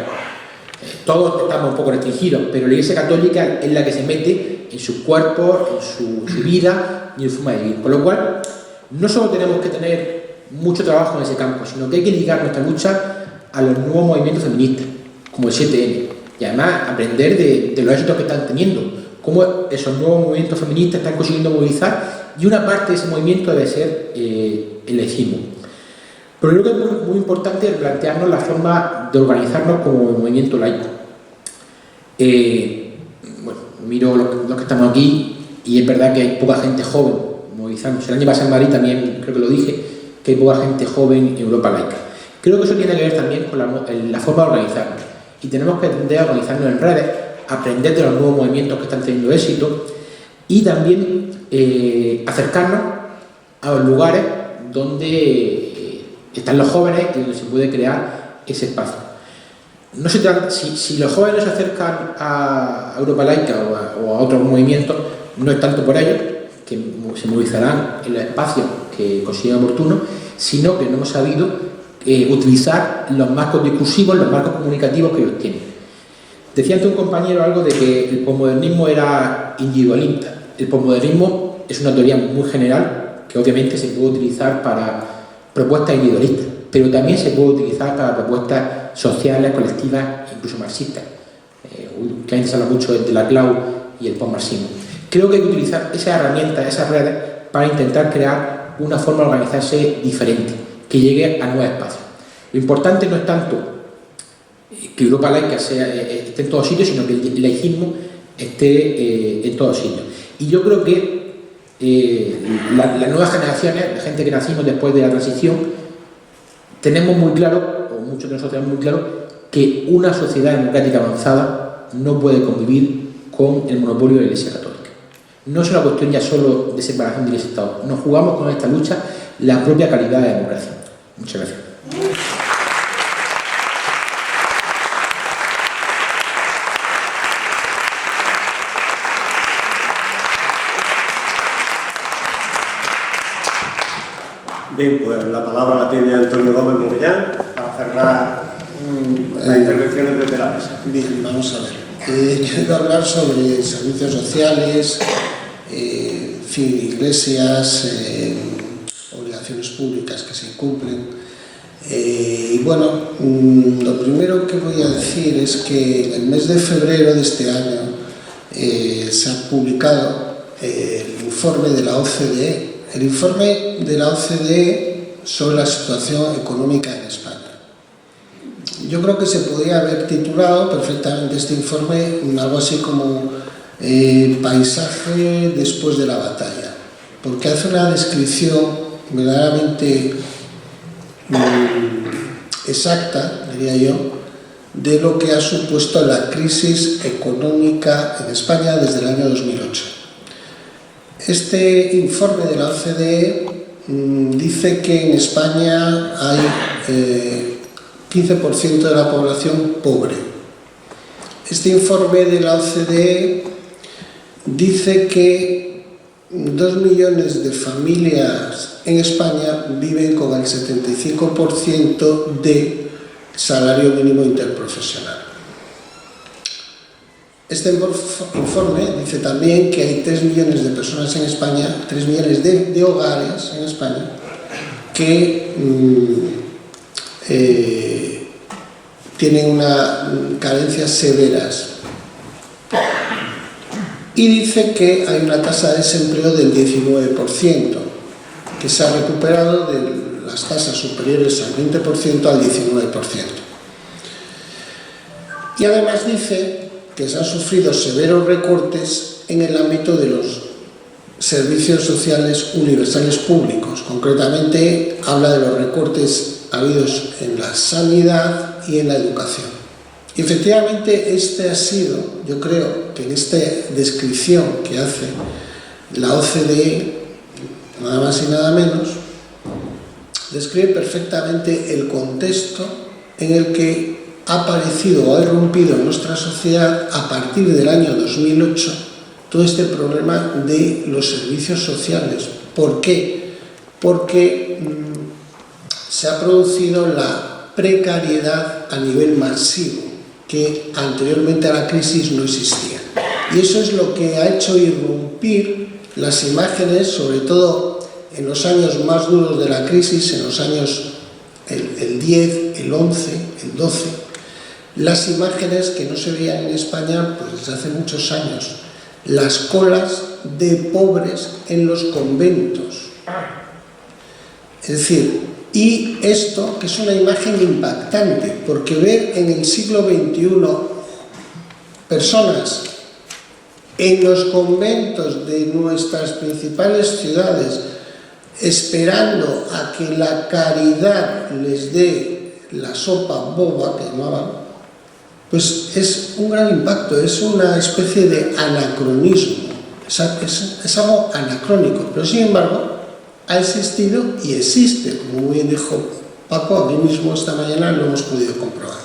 Todos estamos un poco restringidos, pero la Iglesia Católica es la que se mete en sus cuerpos, en su vida y en su forma de vivir. Por lo cual, no solo tenemos que tener mucho trabajo en ese campo, sino que hay que ligar nuestra lucha a los nuevos movimientos feministas, como el 7N, y además aprender de los éxitos que están teniendo, cómo esos nuevos movimientos feministas están consiguiendo movilizar, y una parte de ese movimiento debe ser el laicismo. Pero creo que es muy importante plantearnos la forma de organizarnos como movimiento laico. Bueno, miro los que estamos aquí y es verdad que hay poca gente joven movilizándose. El año pasado en Madrid también creo que lo dije, que hay poca gente joven en Europa laica. Creo que eso tiene que ver también con la forma de organizarnos. Y tenemos que aprender a organizarnos en redes, aprender de los nuevos movimientos que están teniendo éxito y también acercarnos a los lugares donde están los jóvenes y donde se puede crear ese espacio. No se trata, si los jóvenes se acercan a Europa laica o a otros movimientos, no es tanto por ellos, que se movilizarán en los espacios que consideren oportunos, sino que no hemos sabido utilizar los marcos discursivos, los marcos comunicativos que ellos tienen. Decía antes un compañero algo de que el posmodernismo era individualista. El posmodernismo es una teoría muy general que obviamente se puede utilizar para propuestas individualistas, pero también se puede utilizar para propuestas sociales, colectivas, incluso marxistas. Últimamente se habla mucho de la clau y el postmarxismo. Creo que hay que utilizar esas herramientas, esas redes, para intentar crear una forma de organizarse diferente, que llegue a nuevos espacios. Lo importante no es tanto que Europa laica esté en todos sitios, sino que el laicismo esté en todos sitios. Y yo creo que las nuevas generaciones, la gente que nacimos después de la transición, tenemos muy claro, o muchos de nosotros tenemos muy claro, que una sociedad democrática avanzada no puede convivir con el monopolio de la Iglesia Católica. No es una cuestión ya solo de separación de Iglesia y Estado. Nos jugamos con esta lucha la propia calidad de la democracia. Muchas gracias. Bien, pues la palabra la tiene Antonio Gómez Moguellán para cerrar las intervenciones desde la mesa. Bien, vamos a ver. Yo quiero hablar sobre servicios sociales, iglesias, obligaciones públicas que se incumplen. Y bueno, lo primero que voy a decir es que el mes de febrero de este año se ha publicado el informe de la OCDE. El informe de la OCDE sobre la situación económica en España. Yo creo que se podría haber titulado perfectamente este informe algo así como paisaje después de la batalla, porque hace una descripción verdaderamente exacta, diría yo, de lo que ha supuesto la crisis económica en España desde el año 2008. Este informe de la OCDE dice que en España hay 15% de la población pobre. Este informe de la OCDE dice que 2 millones de familias en España viven con el 75% de salario mínimo interprofesional. Este informe dice también que hay 3 millones de personas en España, 3 millones de hogares en España, que tienen una carencias severas. Y dice que hay una tasa de desempleo del 19%, que se ha recuperado de las tasas superiores al 20% al 19%. Y además dice que se han sufrido severos recortes en el ámbito de los servicios sociales universales públicos. Concretamente, habla de los recortes habidos en la sanidad y en la educación. Y efectivamente, este ha sido, yo creo que en esta descripción que hace la OCDE, nada más y nada menos, describe perfectamente el contexto en el que ha aparecido o ha irrumpido en nuestra sociedad a partir del año 2008 todo este problema de los servicios sociales. ¿Por qué? Porque se ha producido la precariedad a nivel masivo, que anteriormente a la crisis no existía. Y eso es lo que ha hecho irrumpir las imágenes, sobre todo en los años más duros de la crisis, en los años el 10, el 11, el 12, las imágenes que no se veían en España pues desde hace muchos años, las colas de pobres en los conventos. Es decir, y esto que es una imagen impactante, porque ver en el siglo XXI personas en los conventos de nuestras principales ciudades esperando a que la caridad les dé la sopa boba, que llamaban, pues es un gran impacto, es una especie de anacronismo, es algo anacrónico, pero sin embargo ha existido y existe, como bien dijo Paco, aquí mismo esta mañana lo hemos podido comprobar.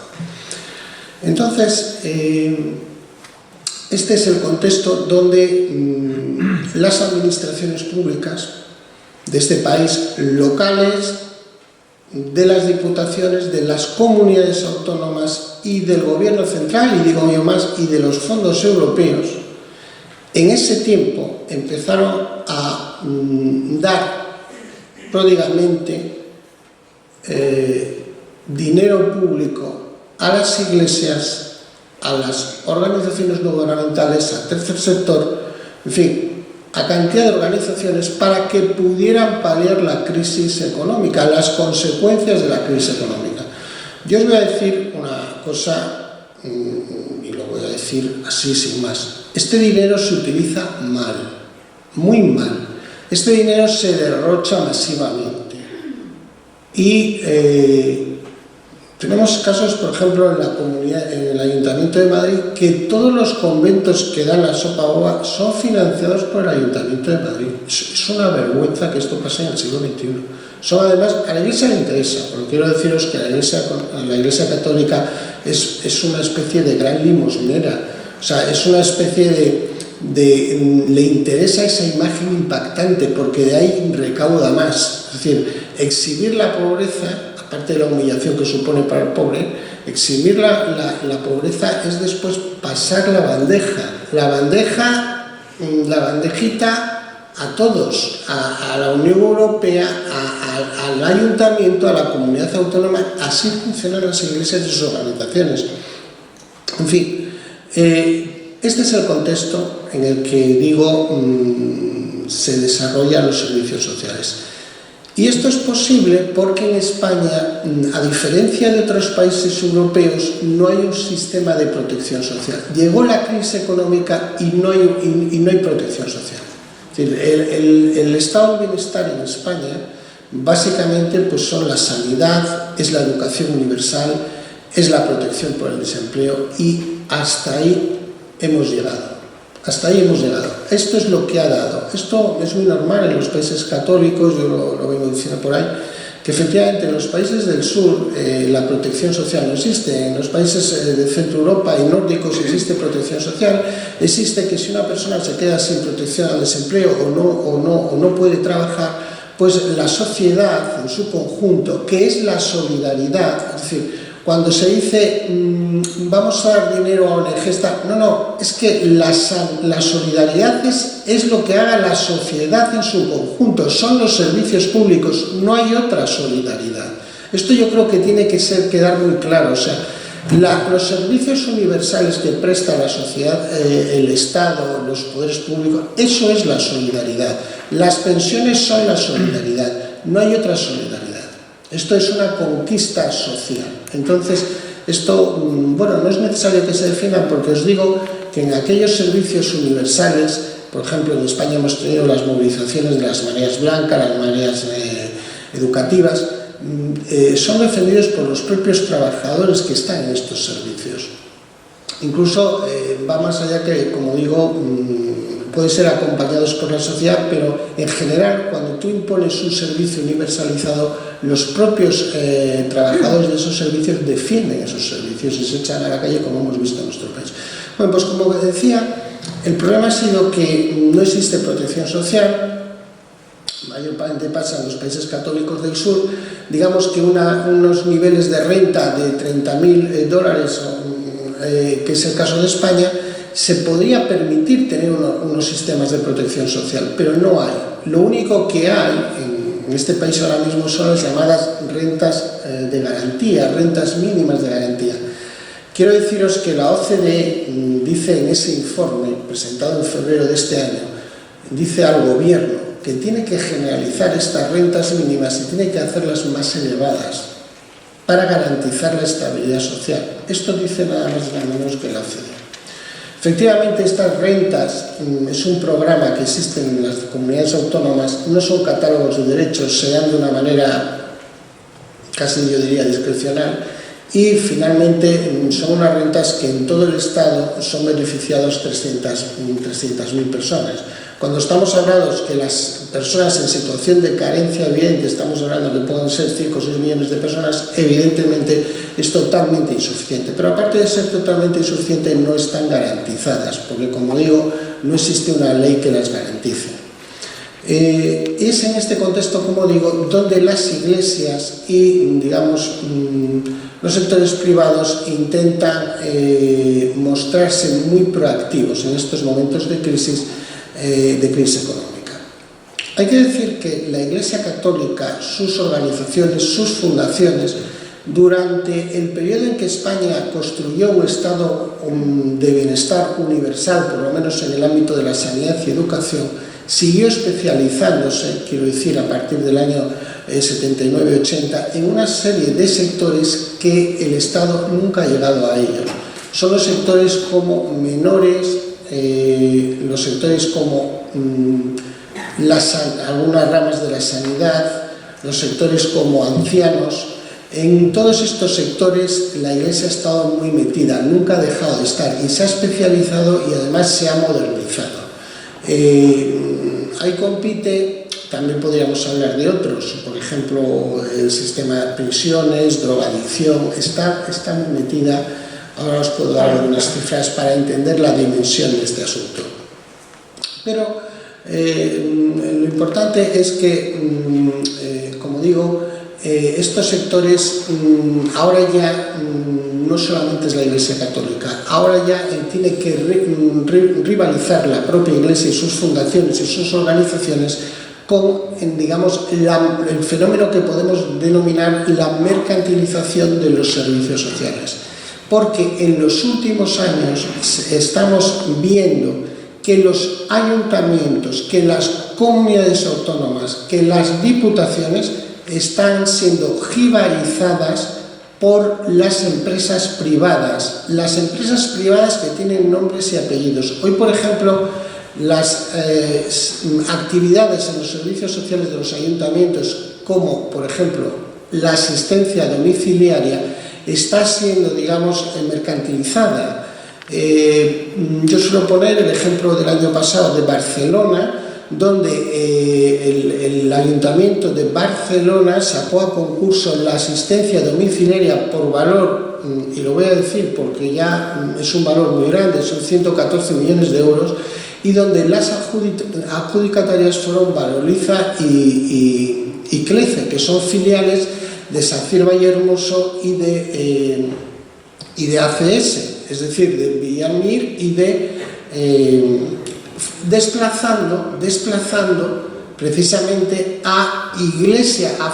Entonces, este es el contexto donde las administraciones públicas de este país, locales, de las diputaciones, de las comunidades autónomas y del gobierno central, y digo yo más, y de los fondos europeos, en ese tiempo empezaron a dar pródigamente dinero público a las iglesias, a las organizaciones no gubernamentales, al tercer sector, en fin, a cantidad de organizaciones para que pudieran paliar la crisis económica, las consecuencias de la crisis económica. Yo os voy a decir una cosa, y lo voy a decir así sin más. Este dinero se utiliza mal, muy mal. Este dinero se derrocha masivamente. Y tenemos casos, por ejemplo, en la comunidad, en el Ayuntamiento de Madrid, que todos los conventos que dan la sopa boba son financiados por el Ayuntamiento de Madrid. Es una vergüenza que esto pase en el siglo XXI. Son además, a la Iglesia le interesa, pero quiero deciros que la Iglesia Católica es una especie de gran limosnera. O sea, es una especie le interesa esa imagen impactante, porque de ahí recauda más. Es decir, exhibir la pobreza, aparte de la humillación que supone para el pobre, exhibir la pobreza es después pasar la bandejita a todos, a la Unión Europea, al Ayuntamiento, a la comunidad autónoma. Así funcionan las iglesias y sus organizaciones. En fin, este es el contexto en el que, digo, se desarrollan los servicios sociales. Y esto es posible porque en España, a diferencia de otros países europeos, no hay un sistema de protección social. Llegó la crisis económica y no hay protección social. Es decir, el estado del bienestar en España básicamente pues son la sanidad, es la educación universal, es la protección por el desempleo, y hasta ahí hemos llegado. Hasta ahí hemos llegado. Esto es lo que ha dado. Esto es muy normal en los países católicos, yo lo vengo diciendo por ahí, que efectivamente en los países del sur la protección social no existe. En los países de Centro Europa y nórdicos existe protección social. Existe que si una persona se queda sin protección al desempleo o no puede trabajar, pues la sociedad en su conjunto, que es la solidaridad, es decir, cuando se dice vamos a dar dinero a ONGs, no, es que la solidaridad es lo que haga la sociedad en su conjunto, son los servicios públicos, no hay otra solidaridad. Esto yo creo que tiene que quedar muy claro, o sea, los servicios universales que presta la sociedad, el Estado, los poderes públicos, eso es la solidaridad. Las pensiones son la solidaridad, no hay otra solidaridad. Esto es una conquista social. Entonces, esto, no es necesario que se defina, porque os digo que en aquellos servicios universales, por ejemplo, en España hemos tenido las movilizaciones de las mareas blancas, las mareas educativas, son defendidos por los propios trabajadores que están en estos servicios. Incluso va más allá que, como digo, pueden ser acompañados por la sociedad, pero en general, cuando tú impones un servicio universalizado, los propios trabajadores de esos servicios defienden esos servicios y se echan a la calle, como hemos visto en nuestro país. Bueno, pues como decía, el problema ha sido que no existe protección social. Mayormente pasa en los países católicos del sur, digamos que unos niveles de renta de $30.000, que es el caso de España, se podría permitir tener unos sistemas de protección social, pero no hay. Lo único que hay en este país ahora mismo son las llamadas rentas de garantía, rentas mínimas de garantía. Quiero deciros que la OCDE dice en ese informe presentado en febrero de este año, dice al gobierno que tiene que generalizar estas rentas mínimas y tiene que hacerlas más elevadas para garantizar la estabilidad social. Esto dice nada más y nada menos que la OCDE. Efectivamente, estas rentas es un programa que existe en las comunidades autónomas, no son catálogos de derechos, se dan de una manera casi, yo diría, discrecional, y finalmente son unas rentas que en todo el Estado son beneficiados 300.000 personas. Cuando estamos hablando que las personas en situación de carencia evidente, estamos hablando que pueden ser 5 o 6 millones de personas, evidentemente es totalmente insuficiente. Pero aparte de ser totalmente insuficiente, no están garantizadas, porque como digo, no existe una ley que las garantice. Es en este contexto, como digo, donde las iglesias y, digamos, los sectores privados intentan mostrarse muy proactivos en estos momentos de crisis económica. Hay que decir que la Iglesia Católica, sus organizaciones, sus fundaciones, durante el periodo en que España construyó un estado de bienestar universal, por lo menos en el ámbito de la sanidad y educación, siguió especializándose, quiero decir, a partir del año 79-80, en una serie de sectores que el Estado nunca ha llegado a ellos. Son los sectores como menores, los sectores como algunas ramas de la sanidad, los sectores como ancianos. En todos estos sectores la Iglesia ha estado muy metida, nunca ha dejado de estar y se ha especializado y además se ha modernizado. Ahí compite, también podríamos hablar de otros, por ejemplo, el sistema de pensiones, drogadicción, está muy metida. Ahora os puedo dar algunas cifras para entender la dimensión de este asunto. Pero lo importante es que, como digo, estos sectores ahora ya no solamente es la Iglesia Católica, ahora ya tiene que rivalizar la propia Iglesia y sus fundaciones y sus organizaciones con, digamos, el fenómeno que podemos denominar la mercantilización de los servicios sociales. Porque en los últimos años estamos viendo que los ayuntamientos, que las comunidades autónomas, que las diputaciones están siendo jibarizadas por las empresas privadas que tienen nombres y apellidos. Hoy, por ejemplo, las actividades en los servicios sociales de los ayuntamientos, como por ejemplo la asistencia domiciliaria, está siendo, digamos, mercantilizada. Yo suelo poner el ejemplo del año pasado de Barcelona, donde el Ayuntamiento de Barcelona sacó a concurso la asistencia domiciliaria por valor, y lo voy a decir porque ya es un valor muy grande, son 114 millones de euros, y donde las adjudicatarias fueron Valoriza y Clece, que son filiales de Sacyr Vallehermoso y de ACS, es decir, de Villamir, y de desplazando precisamente a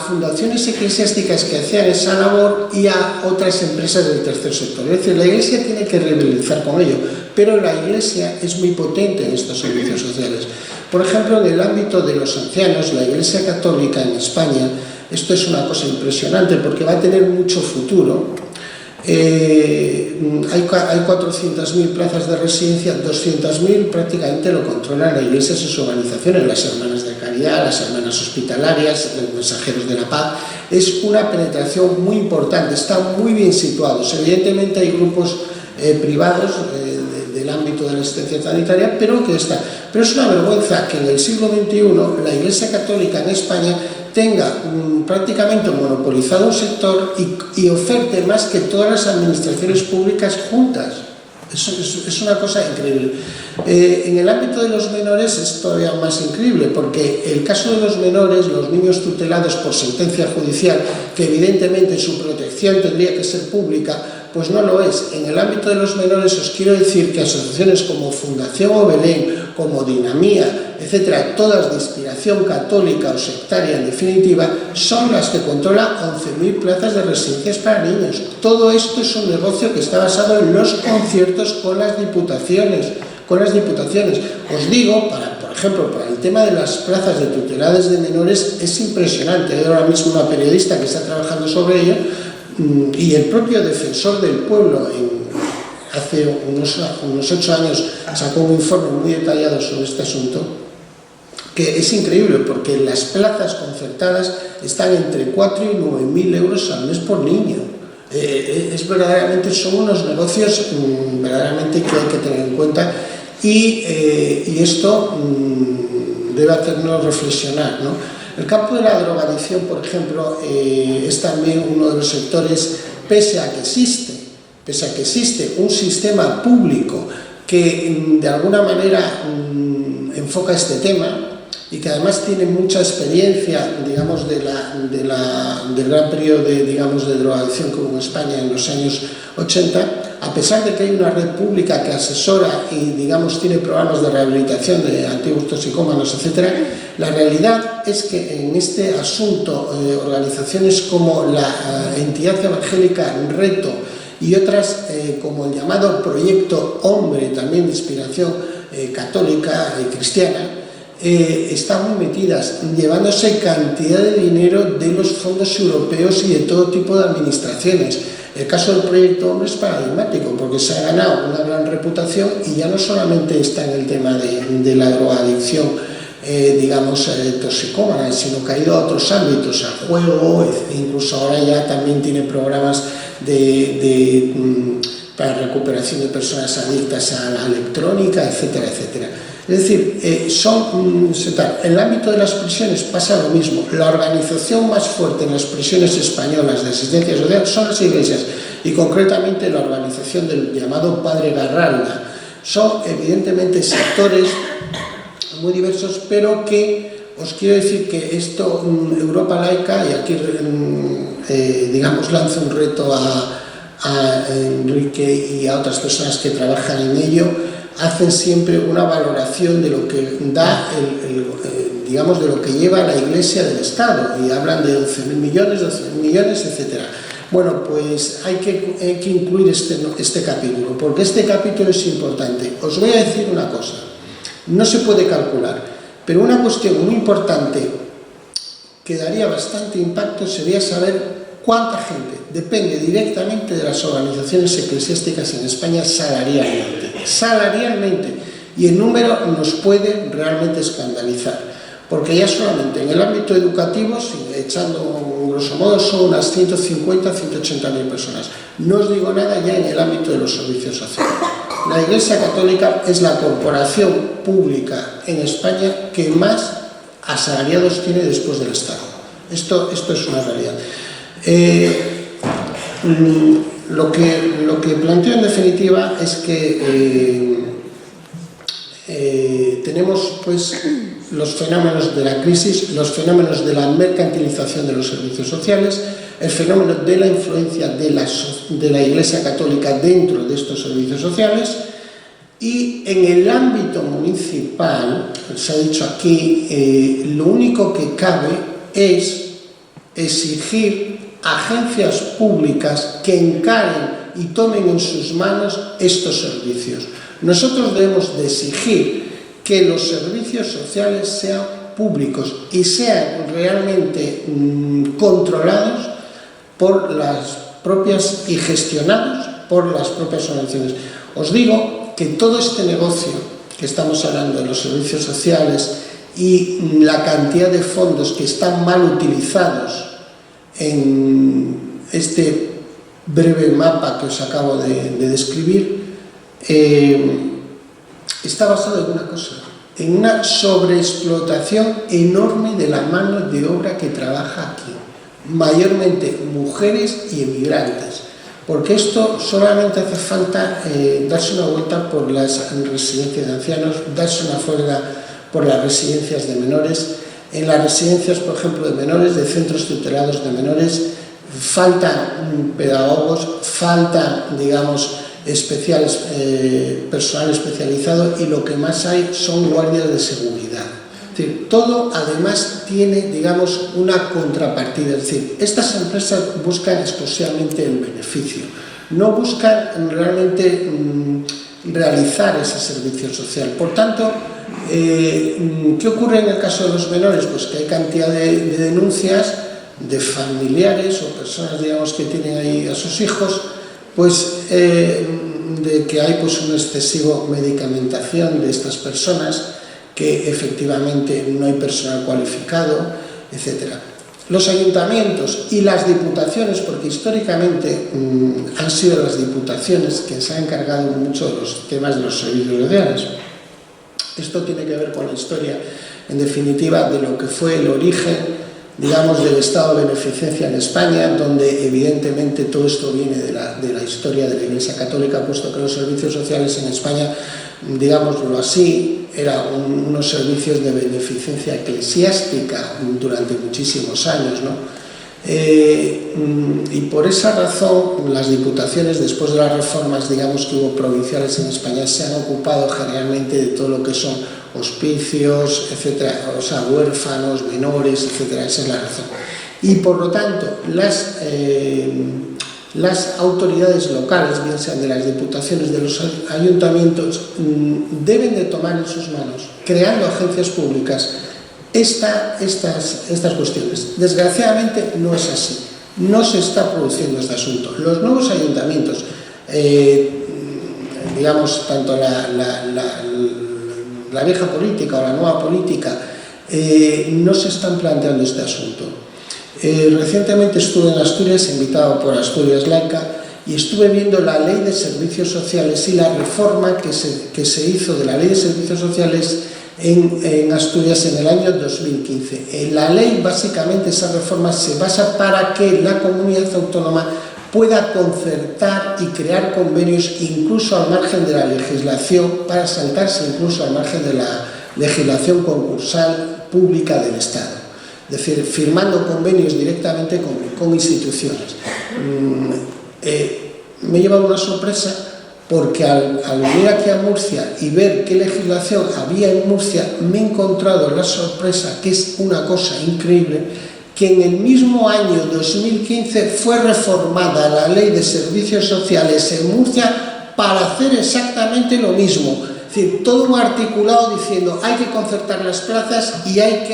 fundaciones eclesiásticas que hacían esa labor y a otras empresas del tercer sector. Es decir, la Iglesia tiene que rivalizar con ello, pero la Iglesia es muy potente en estos servicios sociales. Por ejemplo, en el ámbito de los ancianos, la Iglesia Católica en España, esto es una cosa impresionante porque va a tener mucho futuro. Hay 400.000 plazas de residencia, 200.000 prácticamente lo controlan la Iglesia y sus organizaciones, las Hermanas de Caridad, las Hermanas Hospitalarias, los Mensajeros de la Paz. Es una penetración muy importante, están muy bien situados. Evidentemente hay grupos privados del ámbito de la asistencia sanitaria, pero es una vergüenza que en el siglo XXI la Iglesia Católica en España tenga prácticamente monopolizado un sector y oferte más que todas las administraciones públicas juntas. Es una cosa increíble. En el ámbito de los menores es todavía más increíble, porque el caso de los menores, los niños tutelados por sentencia judicial, que evidentemente su protección tendría que ser pública, pues no lo es. En el ámbito de los menores os quiero decir que asociaciones como Fundación Obelén, como Dinamía, etcétera, todas de inspiración católica o sectaria en definitiva, son las que controlan 11.000 plazas de residencias para niños. Todo esto es un negocio que está basado en los conciertos con las diputaciones. Os digo, por ejemplo, para el tema de las plazas de tuteladas de menores, es impresionante. Hay ahora mismo una periodista que está trabajando sobre ello, y el propio defensor del pueblo hace unos 8 años sacó un informe muy detallado sobre este asunto, que es increíble porque las plazas concertadas están entre 4 y 9.000 euros al mes por niño. Son unos negocios verdaderamente que hay que tener en cuenta, y esto debe hacernos reflexionar, ¿no? El campo de la drogadicción, por ejemplo, es también uno de los sectores, pese a que existe un sistema público que de alguna manera enfoca este tema y que además tiene mucha experiencia, digamos, del gran periodo de drogadicción como en España en los años 80, a pesar de que hay una red pública que asesora y, digamos, tiene programas de rehabilitación de antiguos toxicómanos, etc., la realidad es que en este asunto organizaciones como la entidad evangélica Reto y otras como el llamado Proyecto Hombre, también de inspiración católica y cristiana, están muy metidas, llevándose cantidad de dinero de los fondos europeos y de todo tipo de administraciones. El caso del Proyecto Hombre es paradigmático porque se ha ganado una gran reputación y ya no solamente está en el tema de la drogadicción, toxicómana, sino que ha ido a otros ámbitos, al juego, incluso ahora ya también tiene programas para recuperación de personas adictas a la electrónica, etcétera, etcétera. Es decir, en el ámbito de las prisiones pasa lo mismo. La organización más fuerte en las prisiones españolas de asistencia social son las iglesias, y concretamente la organización del llamado Padre Garralda. Son evidentemente sectores muy diversos, pero que os quiero decir que esto, Europa Laica, y aquí lanzo un reto a Enrique y a otras personas que trabajan en ello, hacen siempre una valoración de lo que da de lo que lleva la Iglesia del Estado, y hablan de 11.000 millones, 12.000 millones, etc. Bueno, pues hay que incluir este capítulo, porque este capítulo es importante. Os voy a decir una cosa. no se puede calcular. Pero una cuestión muy importante que daría bastante impacto sería saber cuánta gente depende directamente de las organizaciones eclesiásticas en España salarialmente, y el número nos puede realmente escandalizar, porque ya solamente en el ámbito educativo, echando un grosso modo, son unas 150, 180.000 personas. No os digo nada ya en el ámbito de los servicios sociales. La Iglesia Católica es la corporación pública en España que más asalariados tiene después del Estado. Esto es una realidad. Lo que planteo en definitiva es que tenemos pues los fenómenos de la crisis, los fenómenos de la mercantilización de los servicios sociales, el fenómeno de la influencia de la Iglesia Católica dentro de estos servicios sociales, y en el ámbito municipal, se ha dicho aquí, lo único que cabe es exigir agencias públicas que encaren y tomen en sus manos estos servicios. Nosotros debemos de exigir que los servicios sociales sean públicos y sean realmente controlados por las propias y gestionados por las propias organizaciones. Os digo que todo este negocio que estamos hablando de los servicios sociales y la cantidad de fondos que están mal utilizados en este breve mapa que os acabo de describir, está basado en una cosa, en una sobreexplotación enorme de la mano de obra que trabaja aquí, mayormente mujeres y emigrantes, porque esto solamente hace falta darse una vuelta por las residencias de ancianos, darse una vuelta por las residencias de menores. En las residencias, por ejemplo, de menores, de centros tutelados de menores, faltan pedagogos, faltan, digamos, personal especializado, y lo que más hay son guardias de seguridad. Es decir, todo además tiene, digamos, una contrapartida. Es decir, estas empresas buscan exclusivamente el beneficio, no buscan realmente realizar ese servicio social. Por tanto, ¿qué ocurre en el caso de los menores? Pues que hay cantidad de denuncias de familiares o personas, digamos, que tienen ahí a sus hijos, pues de que hay pues una excesiva medicamentación de estas personas, que efectivamente no hay personal cualificado, etc. Los ayuntamientos y las diputaciones, porque históricamente han sido las diputaciones que se han encargado mucho de los temas de los servicios sociales. Esto tiene que ver con la historia, en definitiva, de lo que fue el origen, digamos, del estado de beneficencia en España, donde evidentemente todo esto viene de la historia de la Iglesia Católica, puesto que los servicios sociales en España, digámoslo así, eran unos servicios de beneficencia eclesiástica durante muchísimos años, ¿no? Y por esa razón las diputaciones, después de las reformas, digamos, que hubo provinciales en España, se han ocupado generalmente de todo lo que son hospicios, etcétera, o sea, huérfanos, menores, etcétera. Esa es la razón. Y por lo tanto, las autoridades locales, bien sean de las diputaciones, de los ayuntamientos, deben de tomar en sus manos, creando agencias públicas, estas cuestiones. Desgraciadamente no es así, no se está produciendo este asunto. Los nuevos ayuntamientos, digamos, tanto la vieja política o la nueva política, no se están planteando este asunto. Recientemente estuve en Asturias, invitado por Asturias Laica, y estuve viendo la Ley de Servicios Sociales y la reforma que se hizo de la Ley de Servicios Sociales en Asturias en el año 2015. La ley, básicamente, esa reforma se basa para que la comunidad autónoma pueda concertar y crear convenios incluso al margen de la legislación, para saltarse incluso al margen de la legislación concursal pública del Estado. Es decir, firmando convenios directamente con instituciones. Me he llevado una sorpresa, porque al venir aquí a Murcia y ver qué legislación había en Murcia, me he encontrado la sorpresa, que es una cosa increíble, que en el mismo año 2015 fue reformada la Ley de Servicios Sociales en Murcia para hacer exactamente lo mismo. Es decir, todo un articulado diciendo hay que concertar las plazas y hay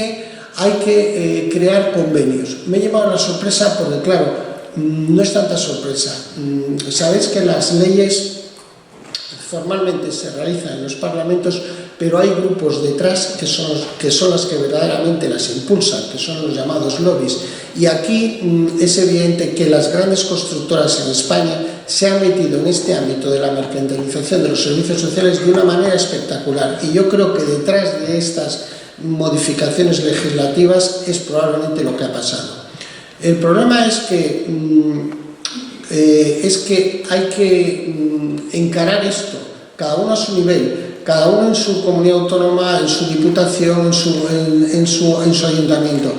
que crear convenios. Me he llevado la sorpresa porque, claro, no es tanta sorpresa. Sabéis que las leyes formalmente se realizan en los parlamentos, pero hay grupos detrás que son las que verdaderamente las impulsan, que son los llamados lobbies. Y aquí es evidente que las grandes constructoras en España se han metido en este ámbito de la mercantilización de los servicios sociales de una manera espectacular. Y yo creo que detrás de estas modificaciones legislativas es probablemente lo que ha pasado. El problema es que hay que encarar esto, cada uno a su nivel, cada uno en su comunidad autónoma, en su diputación, en su ayuntamiento.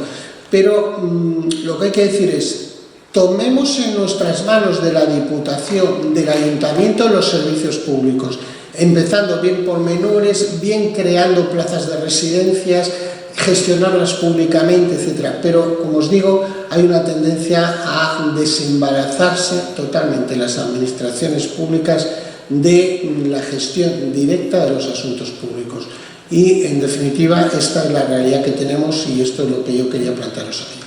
Pero lo que hay que decir es, tomemos en nuestras manos de la diputación, del ayuntamiento, los servicios públicos, empezando bien por menores, bien creando plazas de residencias, gestionarlas públicamente, etc. Pero, como os digo, hay una tendencia a desembarazarse totalmente las administraciones públicas de la gestión directa de los asuntos públicos. Y, en definitiva, esta es la realidad que tenemos y esto es lo que yo quería plantearos aquí.